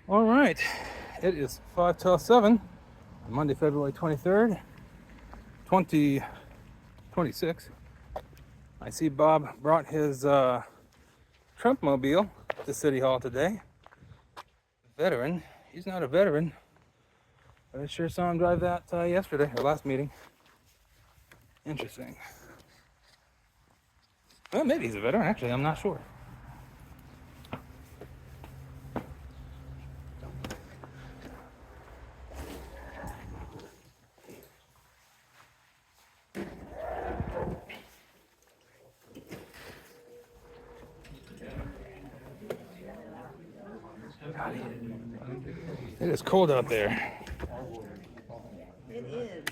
All right, it is 5 till 7, Monday, February 23rd, 2026. I see Bob brought his Trumpmobile to City Hall today. Veteran. He's not a veteran, but I sure saw him drive that yesterday, or last meeting. Interesting. Well, maybe he's a veteran, actually, I'm not sure. It is cold out there. It is.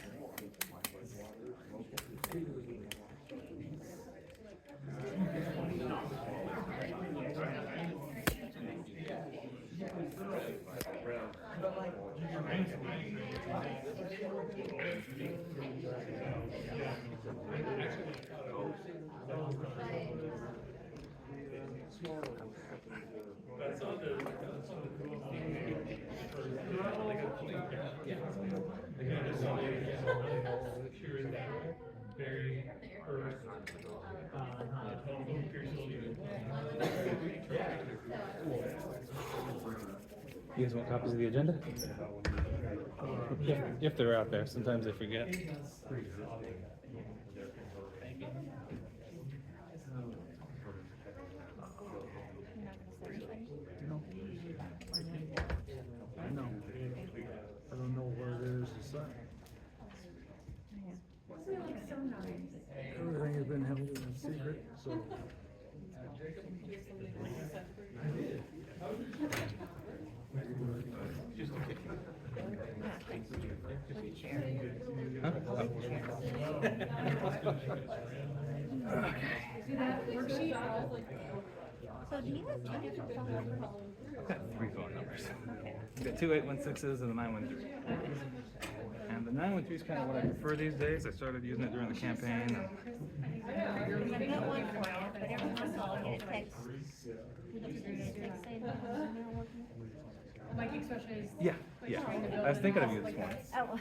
You guys want copies of the agenda? If they're out there, sometimes I forget. I know. I don't know where it is to sign. Everything has been held in secret, so. So do you have two different phone numbers? I've got 3 phone numbers. I've got 2 816s and the 913. And the 913 is kind of what I prefer these days. I started using it during the campaign. I've got one for you, but every once in a while I get a text. Like especially Yeah. I was thinking of you this morning. Oh.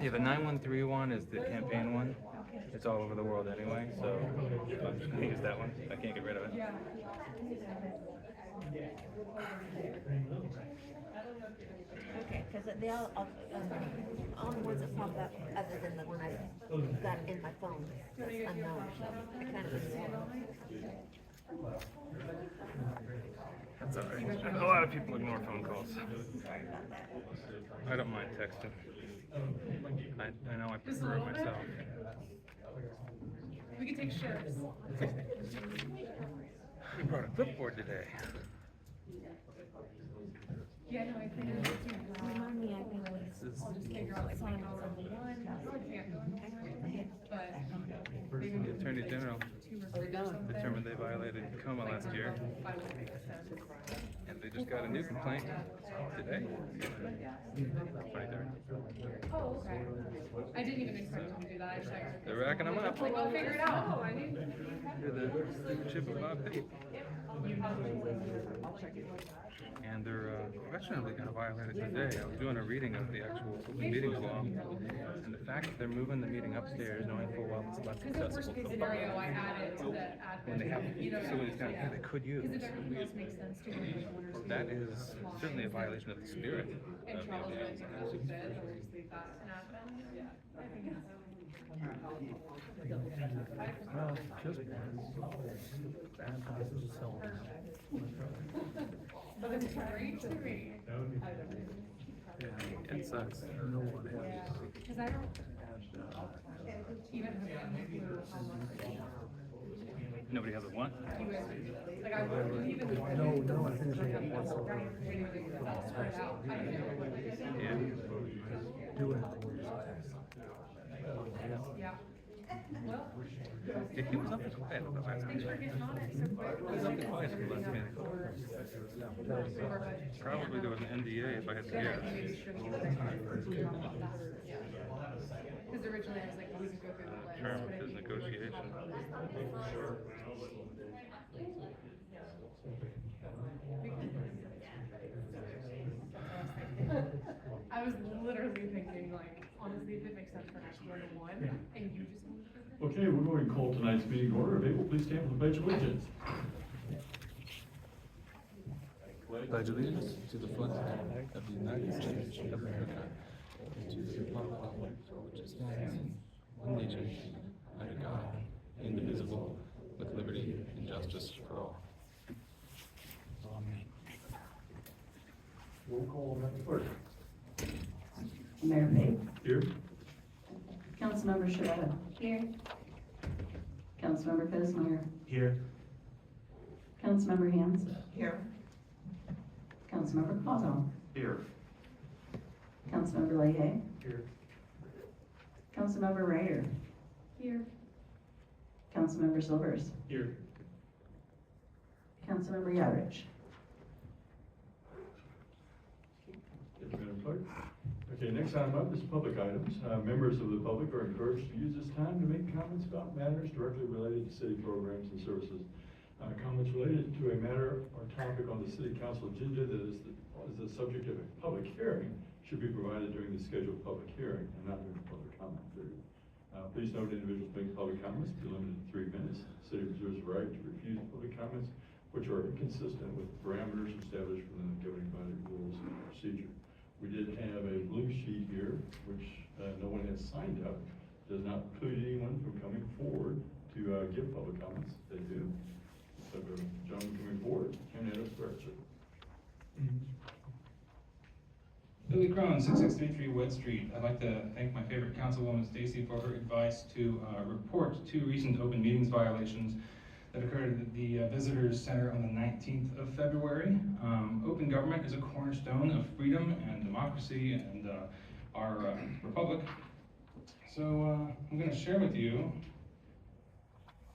Yeah, the 913 one is the campaign one. It's all over the world anyway, so I'm just going to use that one. I can't get rid of it. Okay, because they all the ones that pop up other than the one I've got in my phone, that's unknown, so I kind of ignore them. That's all right. A lot of people ignore phone calls. I don't mind texting. I know I prefer it myself. we can take shares. We brought a clipboard today. Yeah, no, I think it's too. Remind me, I can always I'll just figure out like sign $20 on the one. but The Attorney General determined they violated coma last year, and they just got a new complaint today. 23rd. oh, okay. I didn't even expect them to do that. I just They're racking them up. like, I'll figure it out. Oh, I didn't. They're the stewardship of Bob Pape. And they're questionably going to violate it today. I was doing a reading of the actual open meetings law, and the fact that they're moving the meeting upstairs, knowing full well it's less Because the worst case accessible scenario I added to the admin. when they have facilities down here they could use. Because if everything else makes sense to me, That is certainly a violation of the spirit and of the Charles meetings. knows how to fit, or just leave that in admin. Yeah. I think it's. Well, just bad houses is selling. But it's great to me. Yeah, It sucks. no one has. Because I don't even have any clue how much Nobody has a what? he was, like I wouldn't even. No, I think it's whatsoever. I'll spread it out. I didn't know. Yeah. Do it. Yeah. Well, He was up to quiet at the last thanks for meeting. getting on it so quick. He was up to quiet at the last meeting. Probably there was an NDA if I had to guess. Because originally I was like, well, we can go through the list. Term of his negotiation. call tonight's meeting to order. If able, please stand for the Pledge of Allegiance. Pledge allegiance to the flag of the United States of America and to the republic for which it stands, one nation, under God, indivisible, with liberty and justice for all. Amen. Roll call, Madam Clerk. Mayor Pape, Here. Councilmember Shavetta. Here. Councilmember Cosmeyer. Here. Councilmember Hans. Here. Councilmember Cosmo. Here. Councilmember Leahy. Here. Councilmember Ryder. Here. Councilmember Silvers. Here. Councilmember Yadrich. Thank you, Madam Clerk. Okay, next item up is public items. Members of the public are encouraged to use this time to make comments about matters directly related to city programs and services. Comments related to a matter or topic on the city council agenda that is the subject of a public hearing should be provided during the scheduled public hearing and not during the public comment period. Please note individuals making public comments be limited to 3 minutes. The city reserves the right to refuse public comments which are inconsistent with parameters established within the governing body rules and procedure. We did have a blue sheet here, which no one has signed up. Does not preclude anyone from coming forward to give public comments. They do. So, gentlemen coming forward, and let us start, sir. Billy Crone, 6633 Wood Street. I'd like to thank my favorite councilwoman Stacy for her advice to report 2 recent open meetings violations that occurred at the Visitors Center on the 19th of February. Open government is a cornerstone of freedom and democracy and our republic. So I'm going to share with you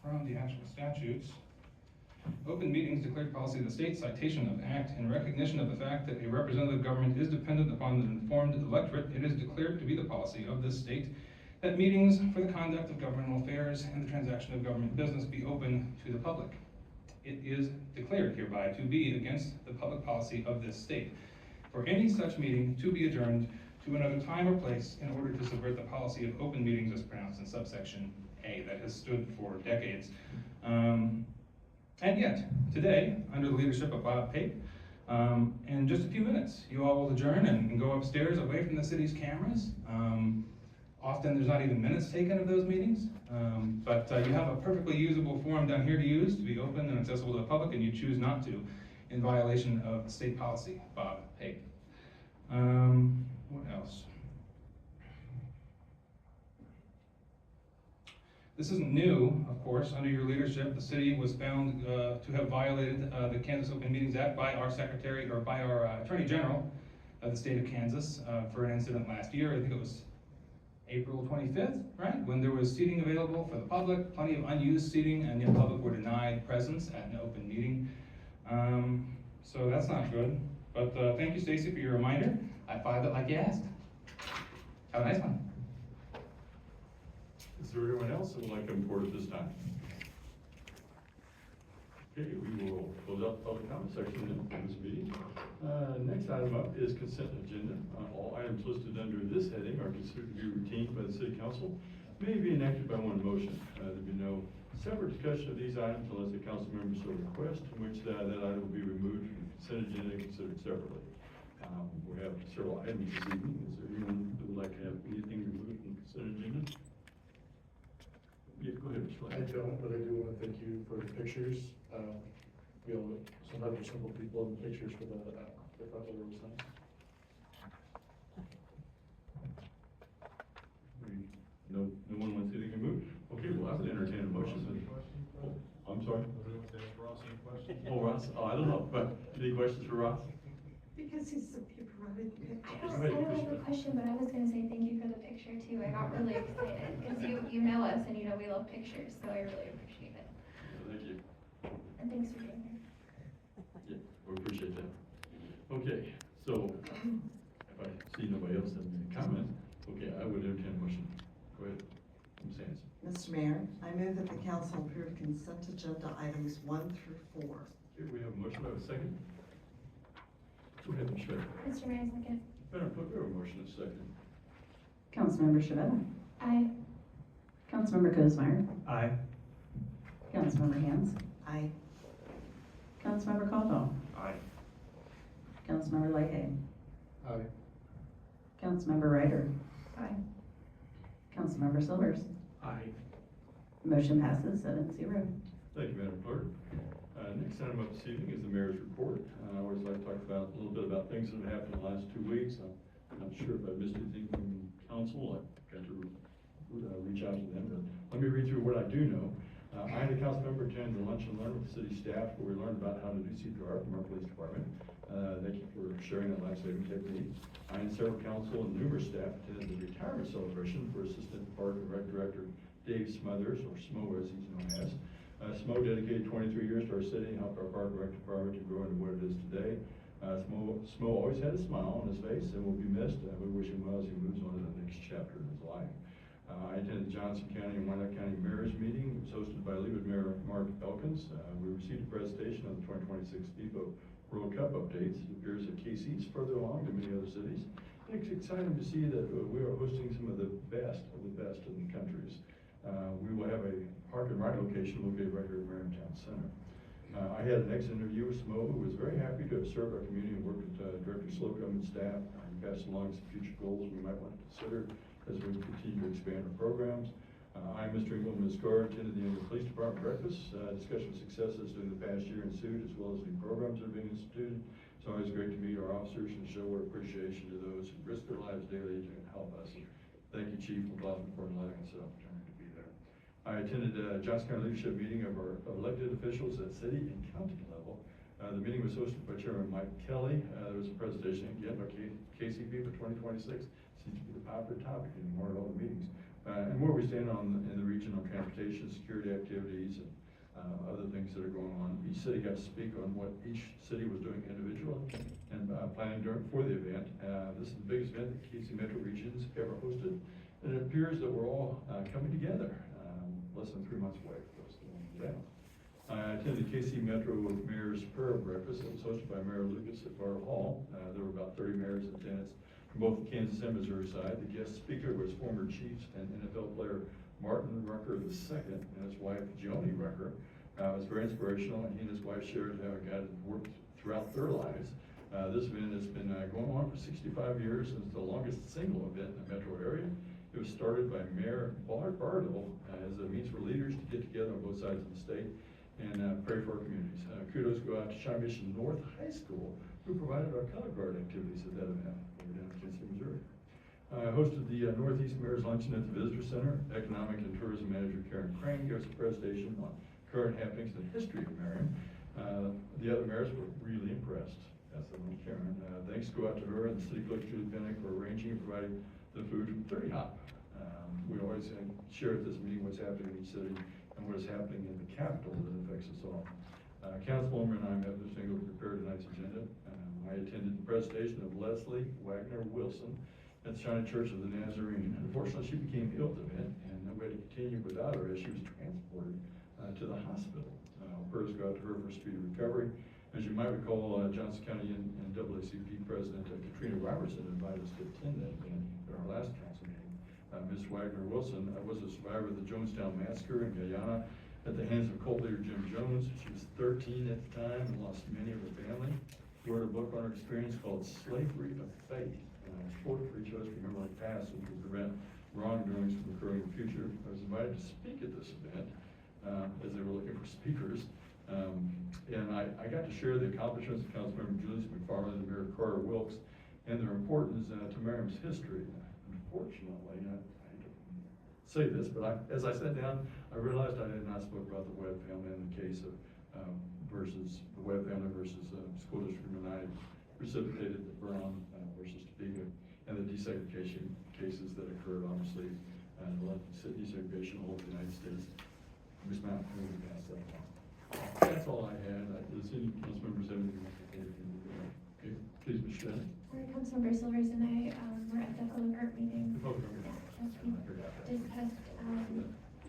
from the actual statutes. Open meetings declared policy of the state, citation of act. In recognition of the fact that a representative government is dependent upon an informed electorate, it is declared to be the policy of this state that meetings for the conduct of governmental affairs and the transaction of government business be open to the public. It is declared hereby to be against the public policy of this state for any such meeting to be adjourned to another time or place in order to subvert the policy of open meetings as pronounced in subsection A that has stood for decades. And yet, today, under the leadership of Bob Pape, in just a few minutes, you all will adjourn and go upstairs away from the city's cameras. Often there's not even minutes taken of those meetings, but you have a perfectly usable forum down here to use, to be open and accessible to the public, and you choose not to, in violation of state policy, Bob Pape. What else? This isn't new, of course. Under your leadership, the city was found to have violated the Kansas Open Meetings Act by our secretary, or by our Attorney General of the state of Kansas for an incident last year. I think it was April 25th, right? When there was seating available for the public, plenty of unused seating, and yet public were denied presence at an open meeting. So that's not good. But thank you, Stacy, for your reminder. I filed it like you asked. Have a nice one. Is there anyone else that would like to report at this time? Okay, we will close out the public comment section of this meeting. Next item up is consent agenda. All items listed under this heading are considered to be routine by the city council, may be enacted by one motion. There will be no separate discussion of these items unless the council member so requests, in which that item will be removed from the consent agenda and considered separately. We have several items this evening. Is there anyone who would like to have anything removed from the consent agenda? Yeah, go ahead, Mr. I don't, but I do want to thank you for the pictures. We all, sometimes there's simple people in the pictures for the front logo was nice. No one wants anything removed? Okay, well, I would entertain a motion. Oh, I'm sorry. Oh, Ross, I don't know, but any questions for Ross? Because he's so provided I don't have a question, but I was gonna say thank you for the picture too. I got really excited because you know us and you know we love pictures, so I really appreciate it. Thank you. And thanks for being here. Yeah, we appreciate that. Okay, so if I see nobody else having any comment, okay, I would entertain a motion. Go ahead, Ms. Hanson. Mr. Mayor, I move that the council approve consent agenda items 1 through 4. Okay, we have a motion, I have a second. Go ahead, Ms. Schmidt. Mr. Mayor, second. Madam Clerk, we have a motion and a second. Councilmember Shavetta. Aye. Councilmember Cosmeyer. Aye. Councilmember Hans, Aye. Councilmember Caldwell, Aye. Councilmember Leahy, Aye. Councilmember Ryder, Aye. Councilmember Silvers. Aye. Motion passes 7-0. Thank you, Madam Clerk. Next item up this evening is the mayor's report. I always like to talk about a little bit about things that have happened in the last 2 weeks. I'm not sure if I missed anything from council. I've got to reach out to them, but let me read through what I do know. I and a council member attended the lunch and learn with the city staff where we learned about how to do CPR from our police department. Thank you for sharing that life-saving technique. I and several council and numerous staff attended the retirement celebration for Assistant Park and Rec Director Dave Smothers, or Smo as he's known as. Smo dedicated 23 years to our city and helped our Park and Rec department to grow into what it is today. Smo always had a smile on his face and will be missed. We wish him well as he moves on to the next chapter in his life. I attended the Johnson County and Wyandotte County Mayor's meeting. It was hosted by Leeward Mayor Mark Elkins. We received a presentation on the 2026 FIBA World Cup updates. It appears that KC is further along than many other cities. It's exciting to see that we are hosting some of the best in the countries. We will have a park and ride location located right here at Merriam Town Center. I had an exit interview with Smo, who was very happy to have served our community and worked with Director Slocum and staff. He passed along some future goals we might want to consider as we continue to expand our programs. I, Mr. Engle, and Ms. Carr attended the Engle Police Department breakfast, discussion of successes during the past year ensued, as well as new programs that are being instituted. It's always great to meet our officers and show our appreciation to those who risk their lives daily to help us. Thank you, Chief McLaughlin, for allowing us the opportunity to be there. I attended a Johnson County leadership meeting of our elected officials at city and county level. The meeting was hosted by Chairman Mike Kelly. There was a presentation again by KCP for 2026. Seems to be the popular topic anymore at all the meetings. And where we stand in the region on transportation, security activities, and other things that are going on. Each city got to speak on what each city was doing individually and planning for the event. This is the biggest event that KC Metro Region's ever hosted. And it appears that we're all coming together less than 3 months away from us going down. I attended the KC Metro Mayor's Prayer Breakfast. It was hosted by Mayor Lucas at Bar Hall. There were about 30 mayors in attendance from both the Kansas and Missouri side. The guest speaker was former Chiefs and NFL player Martin Rucker II and his wife Joni Rucker. It was very inspirational, and he and his wife shared how God had worked throughout their lives. This event has been going on for 65 years and it's the longest single event in the metro area. It was started by Mayor Bart Bartle as a means for leaders to get together on both sides of the state and pray for our communities. Kudos go out to China Mission North High School, who provided our color guard activities at that event. We're down in Kansas City, Missouri. I hosted the Northeast Mayor's Luncheon at the Visitor Center. Economic and Tourism Manager Karen Crane gave us a presentation on current happenings in the history of Merriam. The other mayors were really impressed. That's the one, Karen. Thanks go out to her and the city clerk Julie Pennick for arranging and providing the food from 30 Hop. We always share at this meeting what's happening in each city and what is happening in the capital that affects us all. Councilwoman and I met with Engle to prepare tonight's agenda. I attended the presentation of Leslie Wagner Wilson at the Shining Church of the Nazarene. Unfortunately, she became ill at the event and no way to continue without her as she was transported to the hospital. Prayers go out to her for speedy recovery. As you might recall, Johnson County and NAACP President Katrina Robertson invited us to attend that event at our last council meeting. Ms. Wagner Wilson was a survivor of the Jonestown Massacre in Guyana at the hands of cult leader Jim Jones. She was 13 at the time and lost many of her family. She wrote a book on her experience called Slavery of Faith. It's important for each of us to remember our past and to prevent wrongdoings from occurring in the future. I was invited to speak at this event as they were looking for speakers. And I got to share the accomplishments of Councilmember Julius McFarland and Mayor Carter Wilkes and their importance to Merriam's history. Unfortunately, I hate to say this, but as I sat down, I realized I had not spoken about the Webb family in the case of versus the Webb family versus School District Number 9 precipitated the Brown versus Topeka and the desegregation cases that occurred, obviously, and the desegregation all over the United States. Ms. Mountain, moving past that one. That's all I had. Does any council members have anything else to say? Okay, please, Ms. Shannon. Councilmember Silvers and I were at the public art meeting.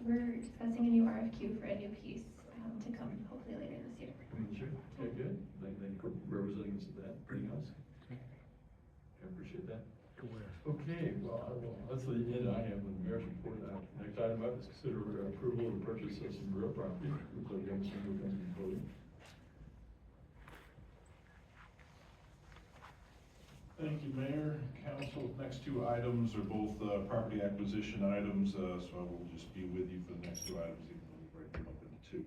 We're discussing a new RFQ for a new piece to come hopefully later this year. Sure. Okay, good. Thank you for representing us at that. Anything else? I appreciate that. Okay, well, that's the end I have with the mayor's report. Next Next item up is consider approval of the purchase of some real property. Clerk Emerson will come to the podium. Thank you, Mayor, Council. Next two items are both property acquisition items, so I will just be with you for the next two items, even though we break them up into two.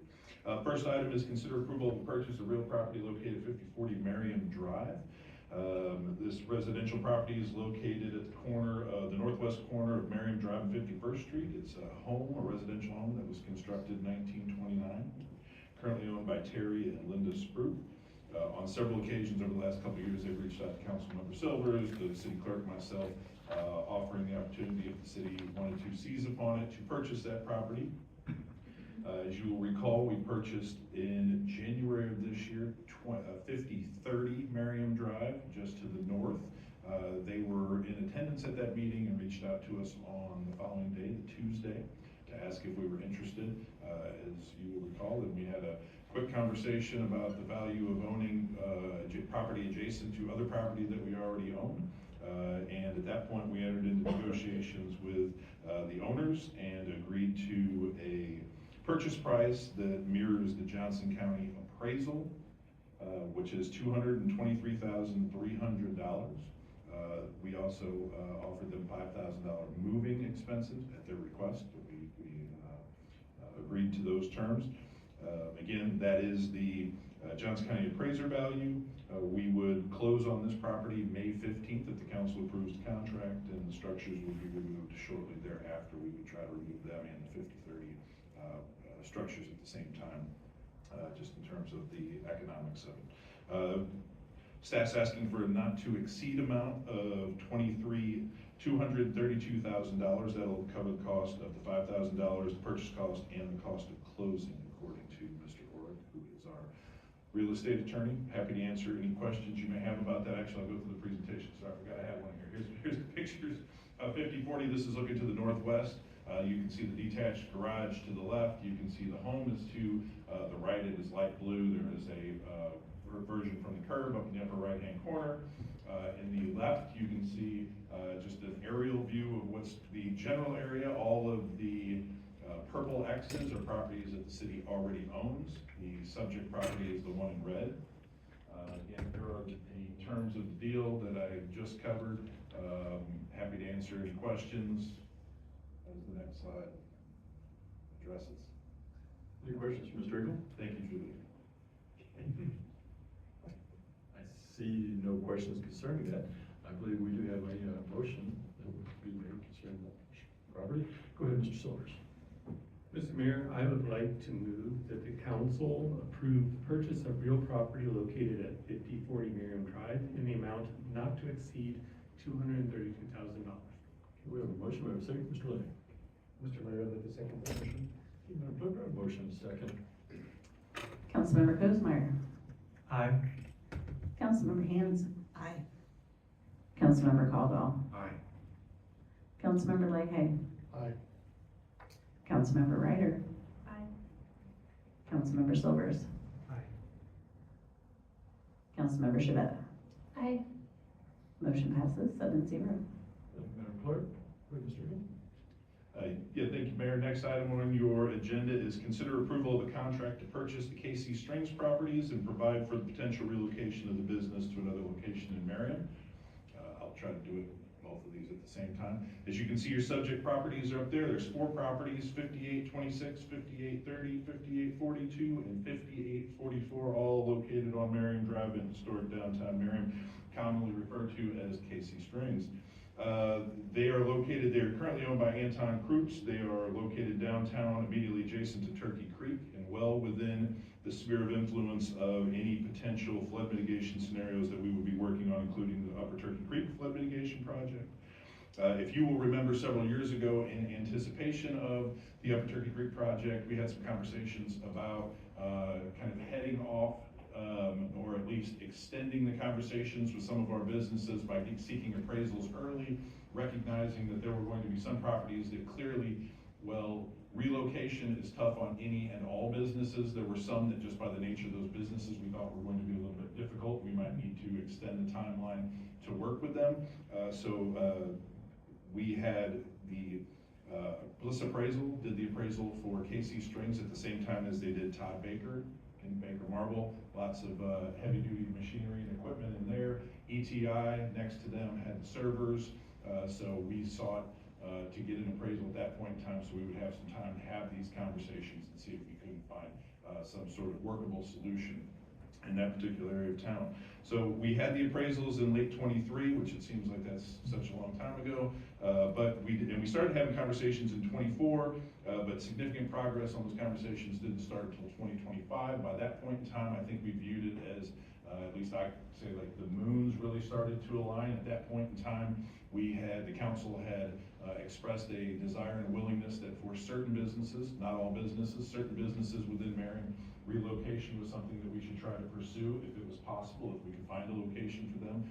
First item is consider approval of the purchase of real property located at 5040 Merriam Drive. This residential property is located at the corner, the northwest corner of Merriam Drive and 51st Street. It's a home, a residential home that was constructed in 1929, currently owned by Terry and Linda Spruce. On several occasions over the last couple of years, they've reached out to Councilmember Silvers, the city clerk, myself, offering the opportunity, if the city wanted to seize upon it, to purchase that property. As you will recall, we purchased in January of this year 5030 Merriam Drive, just to the north. They were in attendance at that meeting and reached out to us on the following day, the Tuesday, to ask if we were interested. As you will recall, and we had a quick conversation about the value of owning property adjacent to other property that we already own. And at that point, we entered into negotiations with the owners and agreed to a purchase price that mirrors the Johnson County appraisal, which is $223,300. We also offered them $5,000 moving expenses at their request. We agreed to those terms. Again, that is the Johnson County appraiser value. We would close on this property May 15th if the council approves the contract, and the structures would be removed shortly thereafter. We would try to remove them and the 5030 structures at the same time, just in terms of the economics of it. Staff's asking for a not to exceed amount of $232,000. That'll cover the cost of the $5,000, the purchase cost, and the cost of closing, according to Mr. Orr, who is our real estate attorney. Happy to answer any questions you may have about that. Actually, I'll go through the presentation, so I forgot I had one here. Here's the pictures of 5040. This is looking to the northwest. You can see the detached garage to the left. You can see the home is to the right. It is light blue. There is a reversion from the curb up in the upper right-hand corner. In the left, you can see just an aerial view of what's the general area. All of the purple X's are properties that the city already owns. The subject property is the one in red. Again, here are the terms of the deal that I just covered. Happy to answer any questions. As the next slide addresses. Any questions for Mr. Engle? Thank you, Julie. I see no questions concerning that. I believe we do have a motion that will be made concerning that property. Go ahead, Mr. Silvers. Mr. Mayor, I would like to move that the council approve the purchase of real property located at 5040 Merriam Drive in the amount not to exceed $232,000. We have a motion. We have a second. Mr. Lay. Mr. Mayor, I'd like to second that motion. Madam Clerk, our motion is second. Councilmember Cosmeyer. Aye. Councilmember Hands. Aye. Councilmember Caldwell. Aye. Councilmember Leahy. Aye. Councilmember Ryder. Aye. Councilmember Silvers. Aye. Councilmember Shabeta. Aye. Motion passes 7-0. Thank you, Madam Clerk. Go ahead, Mr. Engle. Yeah, thank you, Mayor. Next item on your agenda is consider approval of a contract to purchase the KC Strings properties and provide for the potential relocation of the business to another location in Merriam. I'll try to do it both of these at the same time. As you can see, your subject properties are up there. There's 4 properties, 5826, 5830, 5842, and 5844, all located on Merriam Drive in historic downtown Merriam, commonly referred to as KC Strings. They are currently owned by Anton Krupps. They are located downtown, immediately adjacent to Turkey Creek, and well within the sphere of influence of any potential flood mitigation scenarios that we would be working on, including the Upper Turkey Creek flood mitigation project. If you will remember, several years ago, in anticipation of the Upper Turkey Creek project, we had some conversations about kind of heading off or at least extending the conversations with some of our businesses by seeking appraisals early, recognizing that there were going to be some properties that clearly, well, relocation is tough on any and all businesses. There were some that just by the nature of those businesses we thought were going to be a little bit difficult. We might need to extend the timeline to work with them. So we had the Bliss Appraisal did the appraisal for KC Strings at the same time as they did Todd Baker in Baker Marble. Lots of heavy duty machinery and equipment in there. ETI next to them had servers, so we sought to get an appraisal at that point in time so we would have some time to have these conversations and see if we couldn't find some sort of workable solution in that particular area of town. So we had the appraisals in late '23, which it seems like that's such a long time ago, but we started having conversations in '24, but significant progress on those conversations didn't start until 2025. By that point in time, I think we viewed it as, at least I say, like the moons really started to align. At that point in time, the council had expressed a desire and willingness that for certain businesses, not all businesses, certain businesses within Merriam, relocation was something that we should try to pursue if it was possible, if we could find a location for them.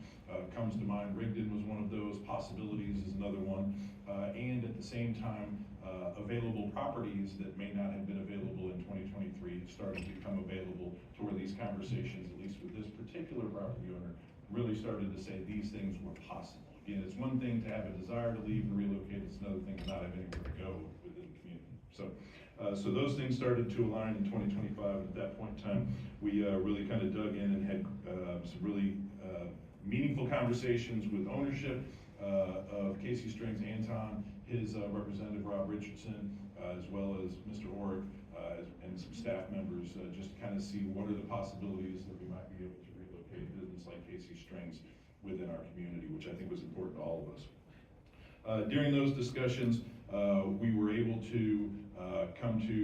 Comes to mind, Rigdon was one of those, possibilities is another one, and at the same time, available properties that may not have been available in 2023 started to become available to where these conversations, at least with this particular property owner, really started to say these things were possible. Again, it's one thing to have a desire to leave and relocate, it's another thing to not have anywhere to go within the community. So those things started to align in 2025, and at that point in time, we really kind of dug in and had some really meaningful conversations with ownership of KC Strings, Anton, his representative Rob Richardson, as well as Mr. Orrick, and some staff members, just to kind of see what are the possibilities that we might be able to relocate a business like KC Strings within our community, which I think was important to all of us. During those discussions, we were able to come to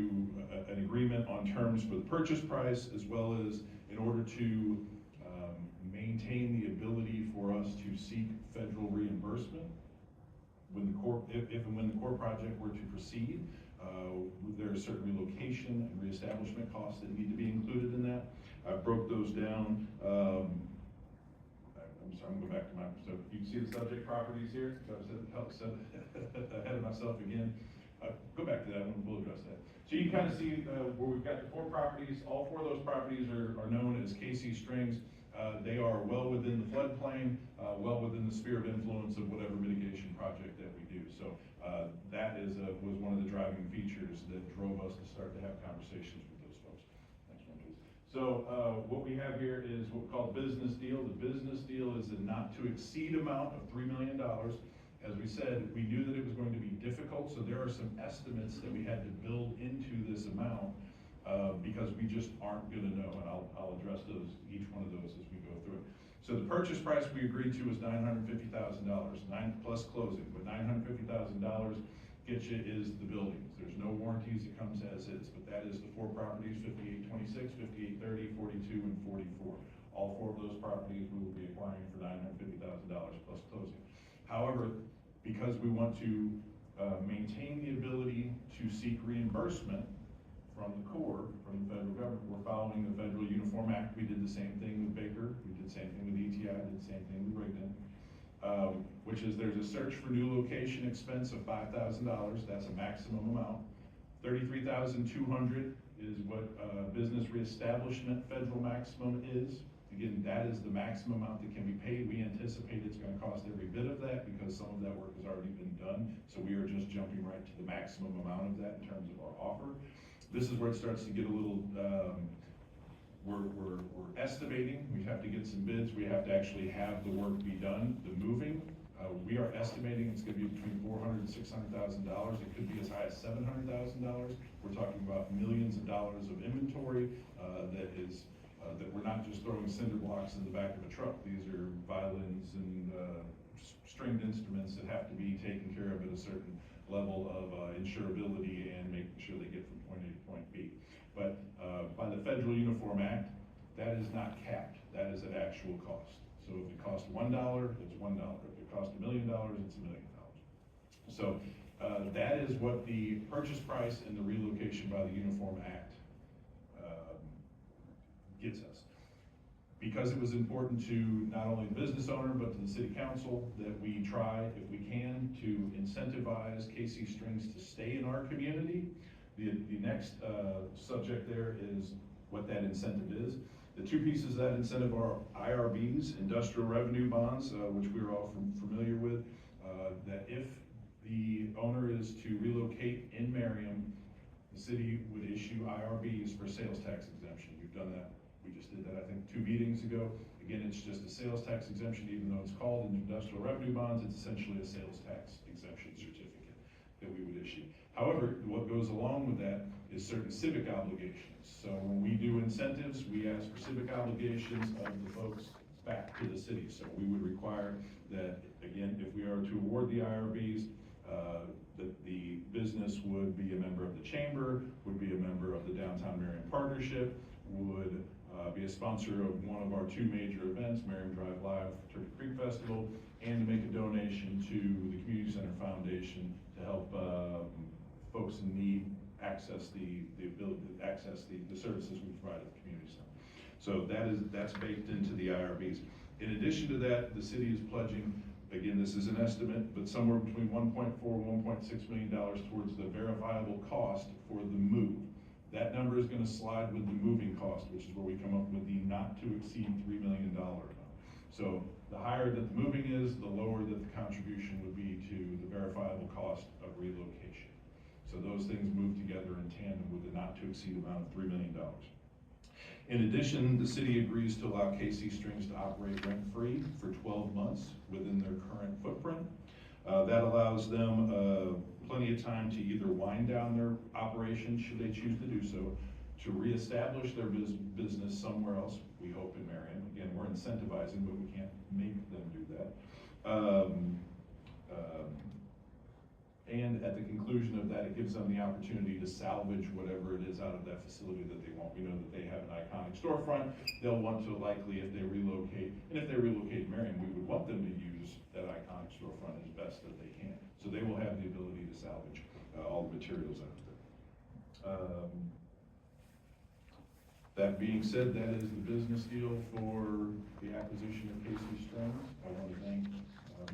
an agreement on terms for the purchase price, as well as in order to maintain the ability for us to seek federal reimbursement when if and when the core project were to proceed. There are certain relocation and reestablishment costs that need to be included in that. I broke those down. I'm sorry, I'm going back to so you can see the subject properties here. So I said ahead of myself again. Go back to that, we'll address that. So you kind of see where we've got the 4 properties. All 4 of those properties are known as KC Strings. They are well within the floodplain, well within the sphere of influence of whatever mitigation project that we do. So that was one of the driving features that drove us to start to have conversations with those folks. Next one, please. So what we have here is what we call business deal. The business deal is a not to exceed amount of $3 million. As we said, we knew that it was going to be difficult, so there are some estimates that we had to build into this amount because we just aren't going to know, and I'll address each one of those as we go through it. So the purchase price we agreed to was $950,000, plus closing, but $950,000 gets you is the buildings. There's no warranties, it comes as is, but that is the 4 properties, 5826, 5830, 42, and 44. All 4 of those properties we will be acquiring for $950,000 plus closing. However, because we want to maintain the ability to seek reimbursement from the Corps, from the federal government, we're following the Federal Uniform Act. We did the same thing with Baker, we did the same thing with ETI, did the same thing with Rigdon, which is there's a search for new location expense of $5,000, that's a maximum amount. $33,200 is what business reestablishment federal maximum is. Again, that is the maximum amount that can be paid. We anticipate it's going to cost every bit of that because some of that work has already been done. So we are just jumping right to the maximum amount of that in terms of our offer. This is where it starts to get a little, we're estimating. We have to get some bids. We have to actually have the work be done, the moving. We are estimating it's going to be between $400,000 and $600,000. It could be as high as $700,000. We're talking about millions of dollars of inventory that we're not just throwing cinder blocks in the back of a truck. These are violins and stringed instruments that have to be taken care of at a certain level of insurability and making sure they get from point A to point B. But by the Federal Uniform Act, that is not capped. That is at actual cost. So if it costs $1, it's $1. If it costs $1 million, it's $1 million. So that is what the purchase price and the relocation by the Uniform Act gives us. Because it was important to not only the business owner, but to the city council, that we try, if we can, to incentivize KC Strings to stay in our community. The next subject there is what that incentive is. The 2 pieces of that incentive are IRBs, industrial revenue bonds, which we're all familiar with, that if The owner is to relocate in Merriam. The city would issue IRBs for sales tax exemption. We've done that. We just did that, I think, 2 meetings ago. Again, it's just a sales tax exemption, even though it's called industrial revenue bonds, it's essentially a sales tax exemption certificate that we would issue. However, what goes along with that is certain civic obligations. So when we do incentives, we ask for civic obligations of the folks back to the city. So we would require that, again, if we are to award the IRBs, that the business would be a member of the chamber, would be a member of the Downtown Merriam Partnership, would be a sponsor of one of our 2 major events, Merriam Drive Live, Turkey Creek Festival, and to make a donation to the Community Center Foundation to help folks in need access the ability to access the services we provide at the community center. So that's baked into the IRBs. In addition to that, the city is pledging, again, this is an estimate, but somewhere between $1.4 and $1.6 million towards the verifiable cost for the move. That number is gonna slide with the moving cost, which is where we come up with the not to exceed $3 million amount. So the higher that the moving is, the lower that the contribution would be to the verifiable cost of relocation. So those things move together in tandem with the not to exceed amount of $3 million. In addition, the city agrees to allow KC Strings to operate rent-free for 12 months within their current footprint. That allows them plenty of time to either wind down their operation, should they choose to do so, to reestablish their business somewhere else, we hope in Merriam. Again, we're incentivizing, but we can't make them do that. And at the conclusion of that, it gives them the opportunity to salvage whatever it is out of that facility that they want. We know that they have an iconic storefront. They'll want to likely, if they relocate, and if they relocate Merriam, we would want them to use that iconic storefront as best that they can. So they will have the ability to salvage all the materials out of it. That being said, that is the business deal for the acquisition of KC Strings. I want to thank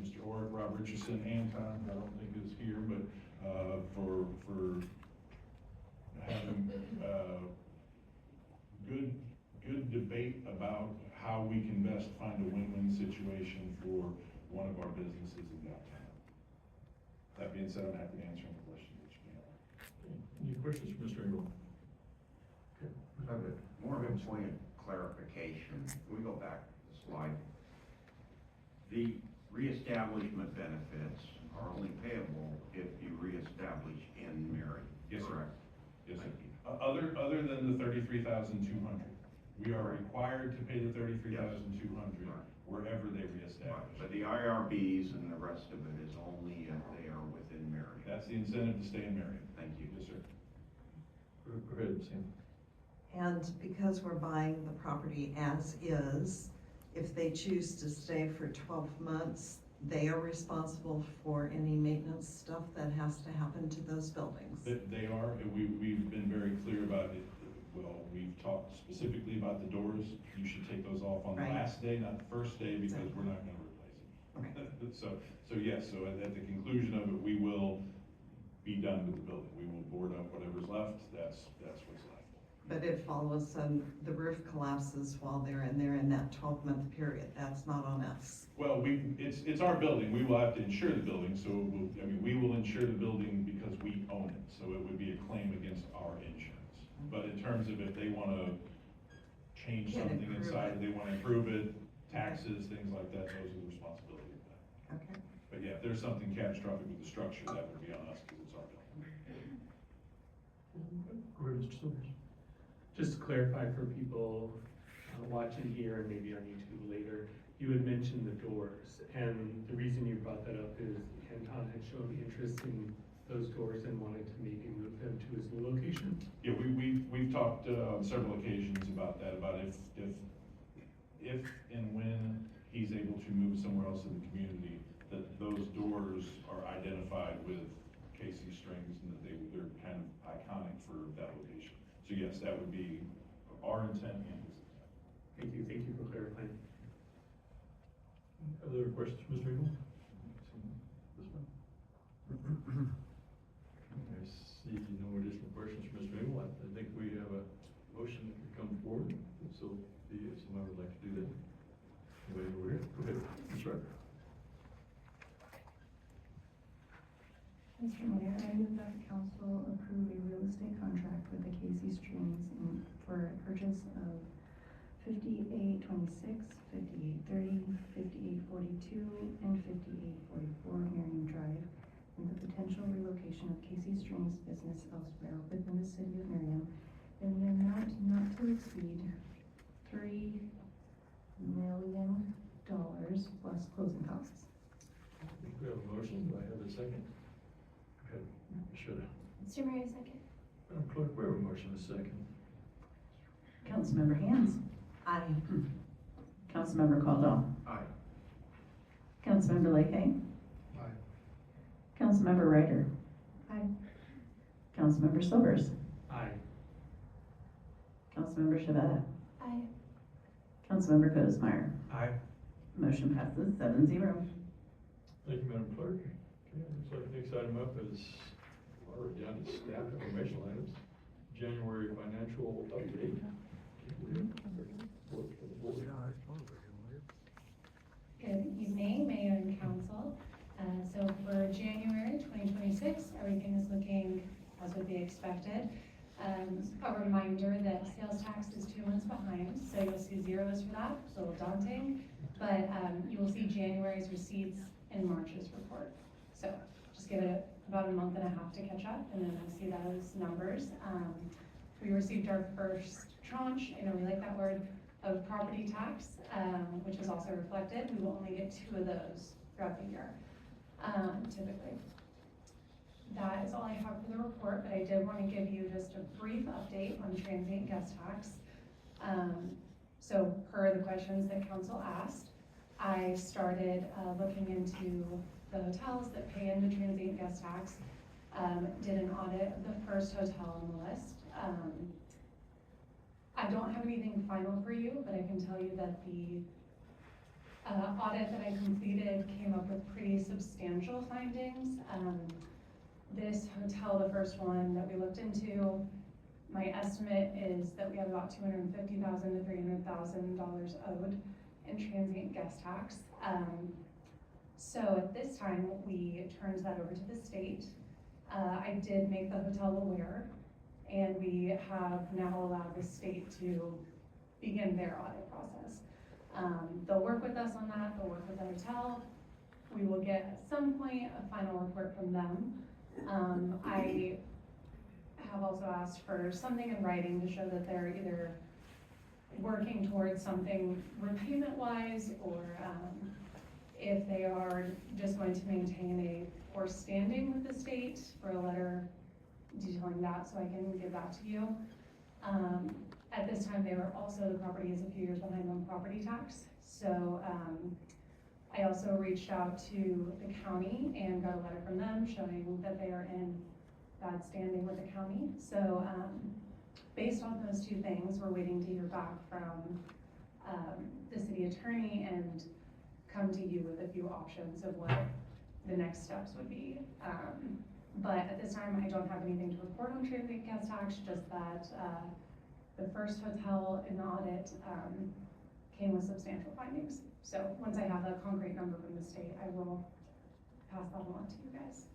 Mr. Orrick, Rob Richardson, and Tom, who I don't think is here, but for having good debate about how we can best find a win-win situation for one of our businesses in downtown. That being said, I'm happy to answer any questions that you may have. Any questions for Mr. Engle? Okay. I have more of a point of clarification. Can we go back to the slide? The reestablishment benefits are only payable if you reestablish in Merriam. Yes, sir. Correct? Yes, sir. Thank you. Other than the $33,200, we are required to pay the $33,200 Right. wherever they Right. reestablish. But the IRBs and the rest of it is only if they are within Merriam. That's the incentive to stay in Merriam. Thank you. Yes, sir. Go ahead, Sam. And because we're buying the property as is, if they choose to stay for 12 months, they are responsible for any maintenance stuff that has to happen to those buildings. They are, and we've been very clear about it. Well, we've talked specifically about the doors. You should take those off on the Right. last day, not the first day, because we're not gonna replace them. Okay. So yes, so at the conclusion of it, we will be done with the building. We will board up whatever's left. That's what's left. But if all of a sudden the roof collapses while they're in there in that 12-month period, that's not on us. Well, it's our building. We will have to insure the building, so we will insure the building because we own it. So it would be a claim against our insurance. But in terms of if they wanna change Yeah, something improve inside, it. they wanna improve it, taxes, things like that, those are the responsibility of that. Okay. But yeah, if there's something catastrophic with the structure, that would be on us because it's our building. Go ahead, Mr. Silvers. Just to clarify for people watching here and maybe on YouTube later, you had mentioned the doors, and the reason you brought that up is Anton had shown interest in those doors and wanted to maybe move them to his new location. Yeah, we've talked on several occasions about that, about if and when he's able to move somewhere else in the community, that those doors are identified with KC Strings and that they're kind of iconic for that location. So yes, that would be our intent and his intent. Thank you for clarifying. Other questions, Mr. Engle? This one? I see no additional questions from Mr. Engle. I think we have a motion to come forward, so if someone would like to do that. Anybody over here? Go ahead, Ms. Ryder. Mr. Mayor, I move that the council approve a real estate contract with the Casey Strings for a purchase of 5826, 5830, 5842, and 5844 Merriam Drive, and the potential relocation of Casey Strings business elsewhere within the city of Merriam in the amount not to exceed $3 million plus closing costs. We have a motion, do I have a second? Go ahead, should Mr. Mayor, second. Madam Clerk, we have a motion, a second. Councilmember Hans. Aye. Councilmember Caldwell. Aye. Councilmember Lahey. Aye. Councilmember Ryder. Aye. Councilmember Silvers. Aye. Councilmember Shavetta. Aye. Councilmember Cosmeyer. Aye. Motion passes 7-0. Thank you, Madam Clerk. Okay, looks like the next item up is, already down to staff informational items. January financial update. Good evening, Mayor and Council. So for January 2026, everything is looking as would be expected. A reminder that sales tax is 2 months behind, so you'll see zeros for that. It's a little daunting, but you will see January's receipts in March's report. So just give it about a month and a half to catch up, and then I'll see those numbers. We received our first tranche, I know we like that word, of property tax, which is also reflected. We will only get 2 of those throughout the year, typically. That is all I have for the report, but I did want to give you just a brief update on transient guest tax. So per the questions that council asked, I started looking into the hotels that pay into transient guest tax, did an audit of the first hotel on the list. I don't have anything final for you, but I can tell you that the audit that I completed came up with pretty substantial findings. This hotel, the first one that we looked into, my estimate is that we have about $250,000 to $300,000 owed in transient guest tax. So at this time, we turned that over to the state. I did make the hotel aware, and we have now allowed the state to begin their audit process. They'll work with us on that, they'll work with the hotel. We will get at some point a final report from them. I have also asked for something in writing to show that they're either working towards something repayment-wise, or if they are just going to maintain a poor standing with the state, for a letter detailing that, so I can give that to you. At this time, the property is a few years behind on property tax, so I also reached out to the county and got a letter from them showing that they are in bad standing with the county. So based on those 2 things, we're waiting to hear back from the city attorney and come to you with a few options of what the next steps would be. But at this time, I don't have anything to report on transient guest tax, just that the first hotel in the audit came with substantial findings. So once I have a concrete number from the state, I will pass that along to you guys.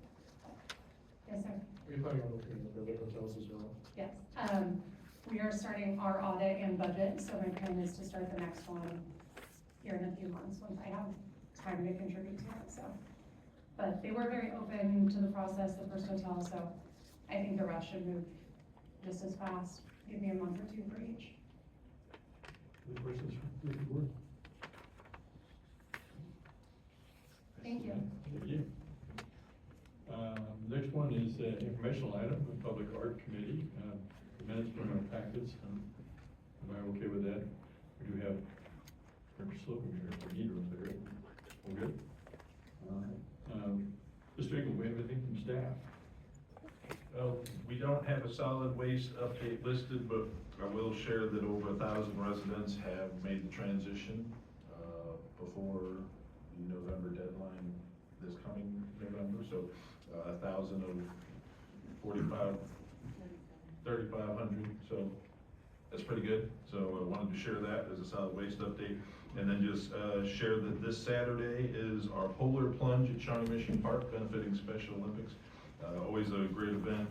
Yes, sir. Are you planning on looking at the other hotels as well? Yes. We are starting our audit and budget, so my plan is to start the next one here in a few months once I have time to contribute to it. So, but they were very open to the process, the first hotel, so I think the rest should move just as fast. Give me a month or 2 for each. Any questions from the board? Thank you. Thank you. Next one is informational item, the Public Art Committee. The minutes from our packets. Am I okay with that? We do have Dr. Slocum here, or Needham there. All good? All right. Mr. Engle, we have anything from staff? Well, we don't have a solid waste update listed, but I will share that over 1,000 residents have made the transition before the November deadline this coming November. So 1,000 of 3,500, so that's pretty good. So I wanted to share that as a solid waste update. And then just share that this Saturday is our polar plunge at Shawnee Mission Park, benefiting Special Olympics. Always a great event,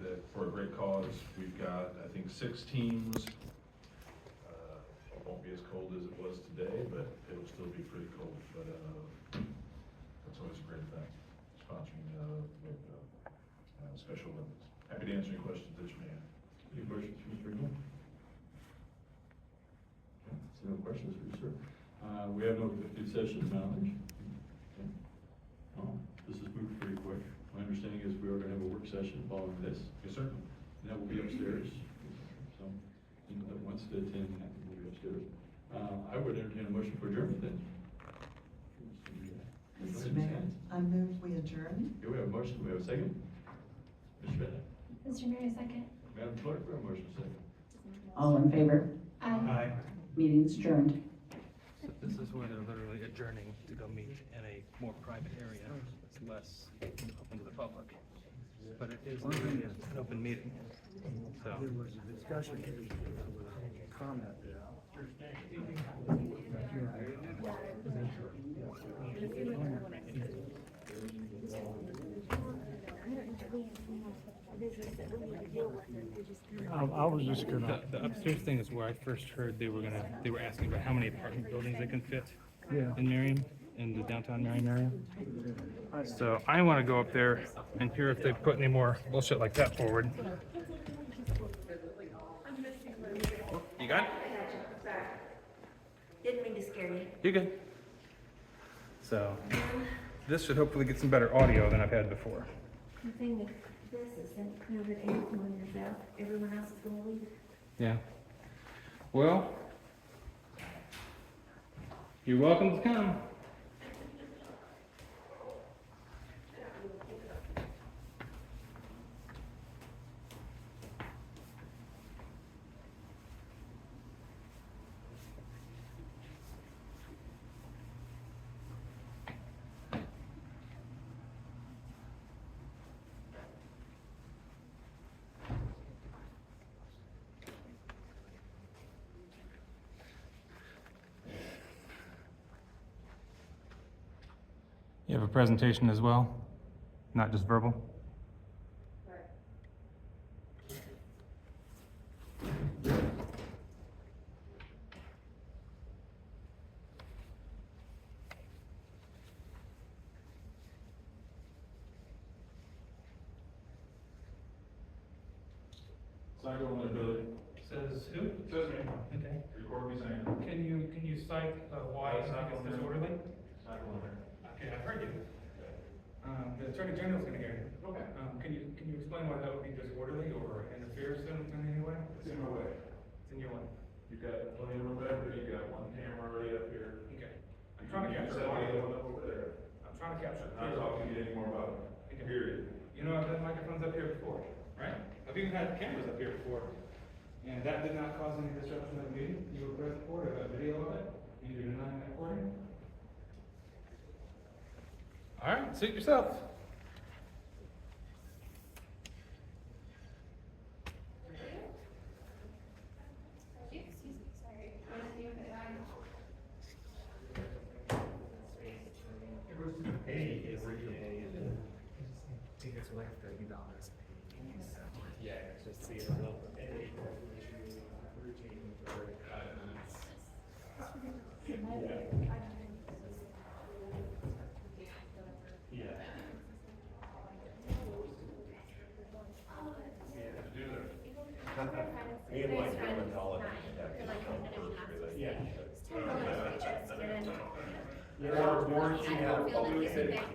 that for a great cause. We've got, I think, 6 teams. It won't be as cold as it was today, but it'll still be pretty cold. But that's always a great event, sponsoring Special Olympics. Happy to answer any questions that you may have. Any questions for Mr. Engle? So no questions for you, sir. We have no executive session knowledge. Okay. Oh, this is moved pretty quick. My understanding is we are going to have a work session following this. Yes, sir. And that will be upstairs. So, that wants to attend, that will be upstairs. I would entertain a motion for adjournment then. Mr. Mayor, I move we adjourn. Okay, we have a motion. We have a second. Mr. Bennett. Mr. Mayor, second. Madam Clerk, we have a motion second. All in favor? Aye. Meeting's adjourned. So this is where they're literally adjourning to go meet in a more private area. It's less open to the public. But it is literally an open meeting. So. There was a discussion, comment. I was just gonna. The upstairs thing is where I first heard they were asking about how many apartment buildings they can fit in Merriam, in the downtown Merriam. So I want to go up there and hear if they put any more bullshit like that forward. You got it? Didn't mean to scare you. You're good. So this should hopefully get some better audio than I've had before. The thing with this is that now that everyone is out, everyone else is gonna leave. Yeah. Well, you're welcome to come. You have a presentation as well, not just verbal? Sign over there, Billy. Says who? Says me. Okay. Record me saying. Can you cite why you think it's disorderly? Sign over there. Okay, I've heard you. The Attorney General's gonna hear you. Okay. Can you explain why that would be disorderly or interferes in any way? It's in my way. It's in your way. You've got plenty of room back there, you've got one camera right up here. Okay. I'm trying to You capture set the audio. other one up over there. I'm trying to capture. I'm not talking to you anymore about it, period. You know, I've had microphones up here before, right? I've even had cameras up here before. And that did not cause any disruption of the meeting. You were present for it, I got video of it. And you're denying that recording? All right, suit yourself. Excuse me, sorry. What is the name of it? Yeah, just see a little.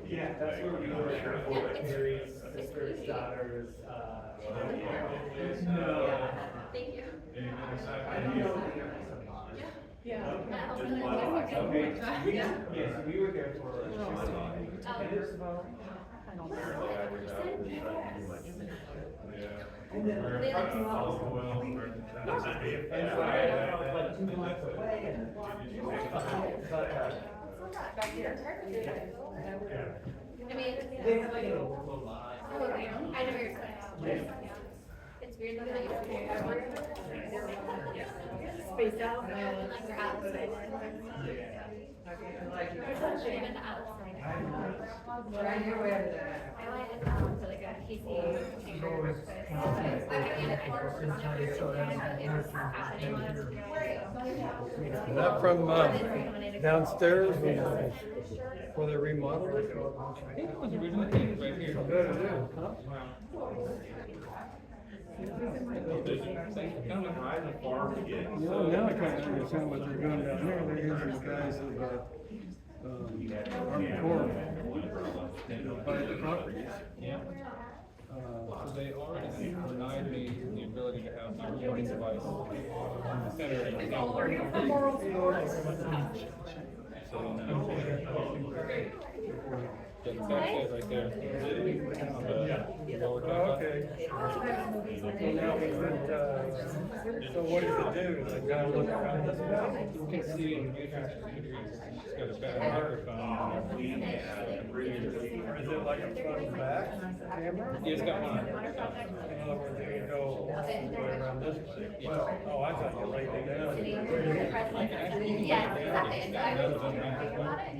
Yeah, that's where we were here for Harry's sister's daughter's, no. Thank you. I don't know. Yeah. Okay, yes, we were there for. 10 years ago. And then. They like to And so I was like 2 months away and. back here. I mean, They have like a. oh, okay. I know where you're going. It's weird though that you Space out. like they're outside. Yeah. They're outside. I went to like a PC chamber breakfast. Is that from downstairs where they remodeled it? I think it was originally right here. Good it is, huh? Now I kind of understand what they're doing down here. They're using the guys of, Army Corps to buy the properties. Yeah. So they already denied me the ability to have my recording device in the center of the the backside right there. Okay. So now we went, so what does it do? Does it kind of look around this way? You can see in the entrance she's got a better microphone. Or is it like a front and back camera? Yeah, it's got one. In other words, you can go around this way. Well, oh, I thought you laid it down. Yes, exactly.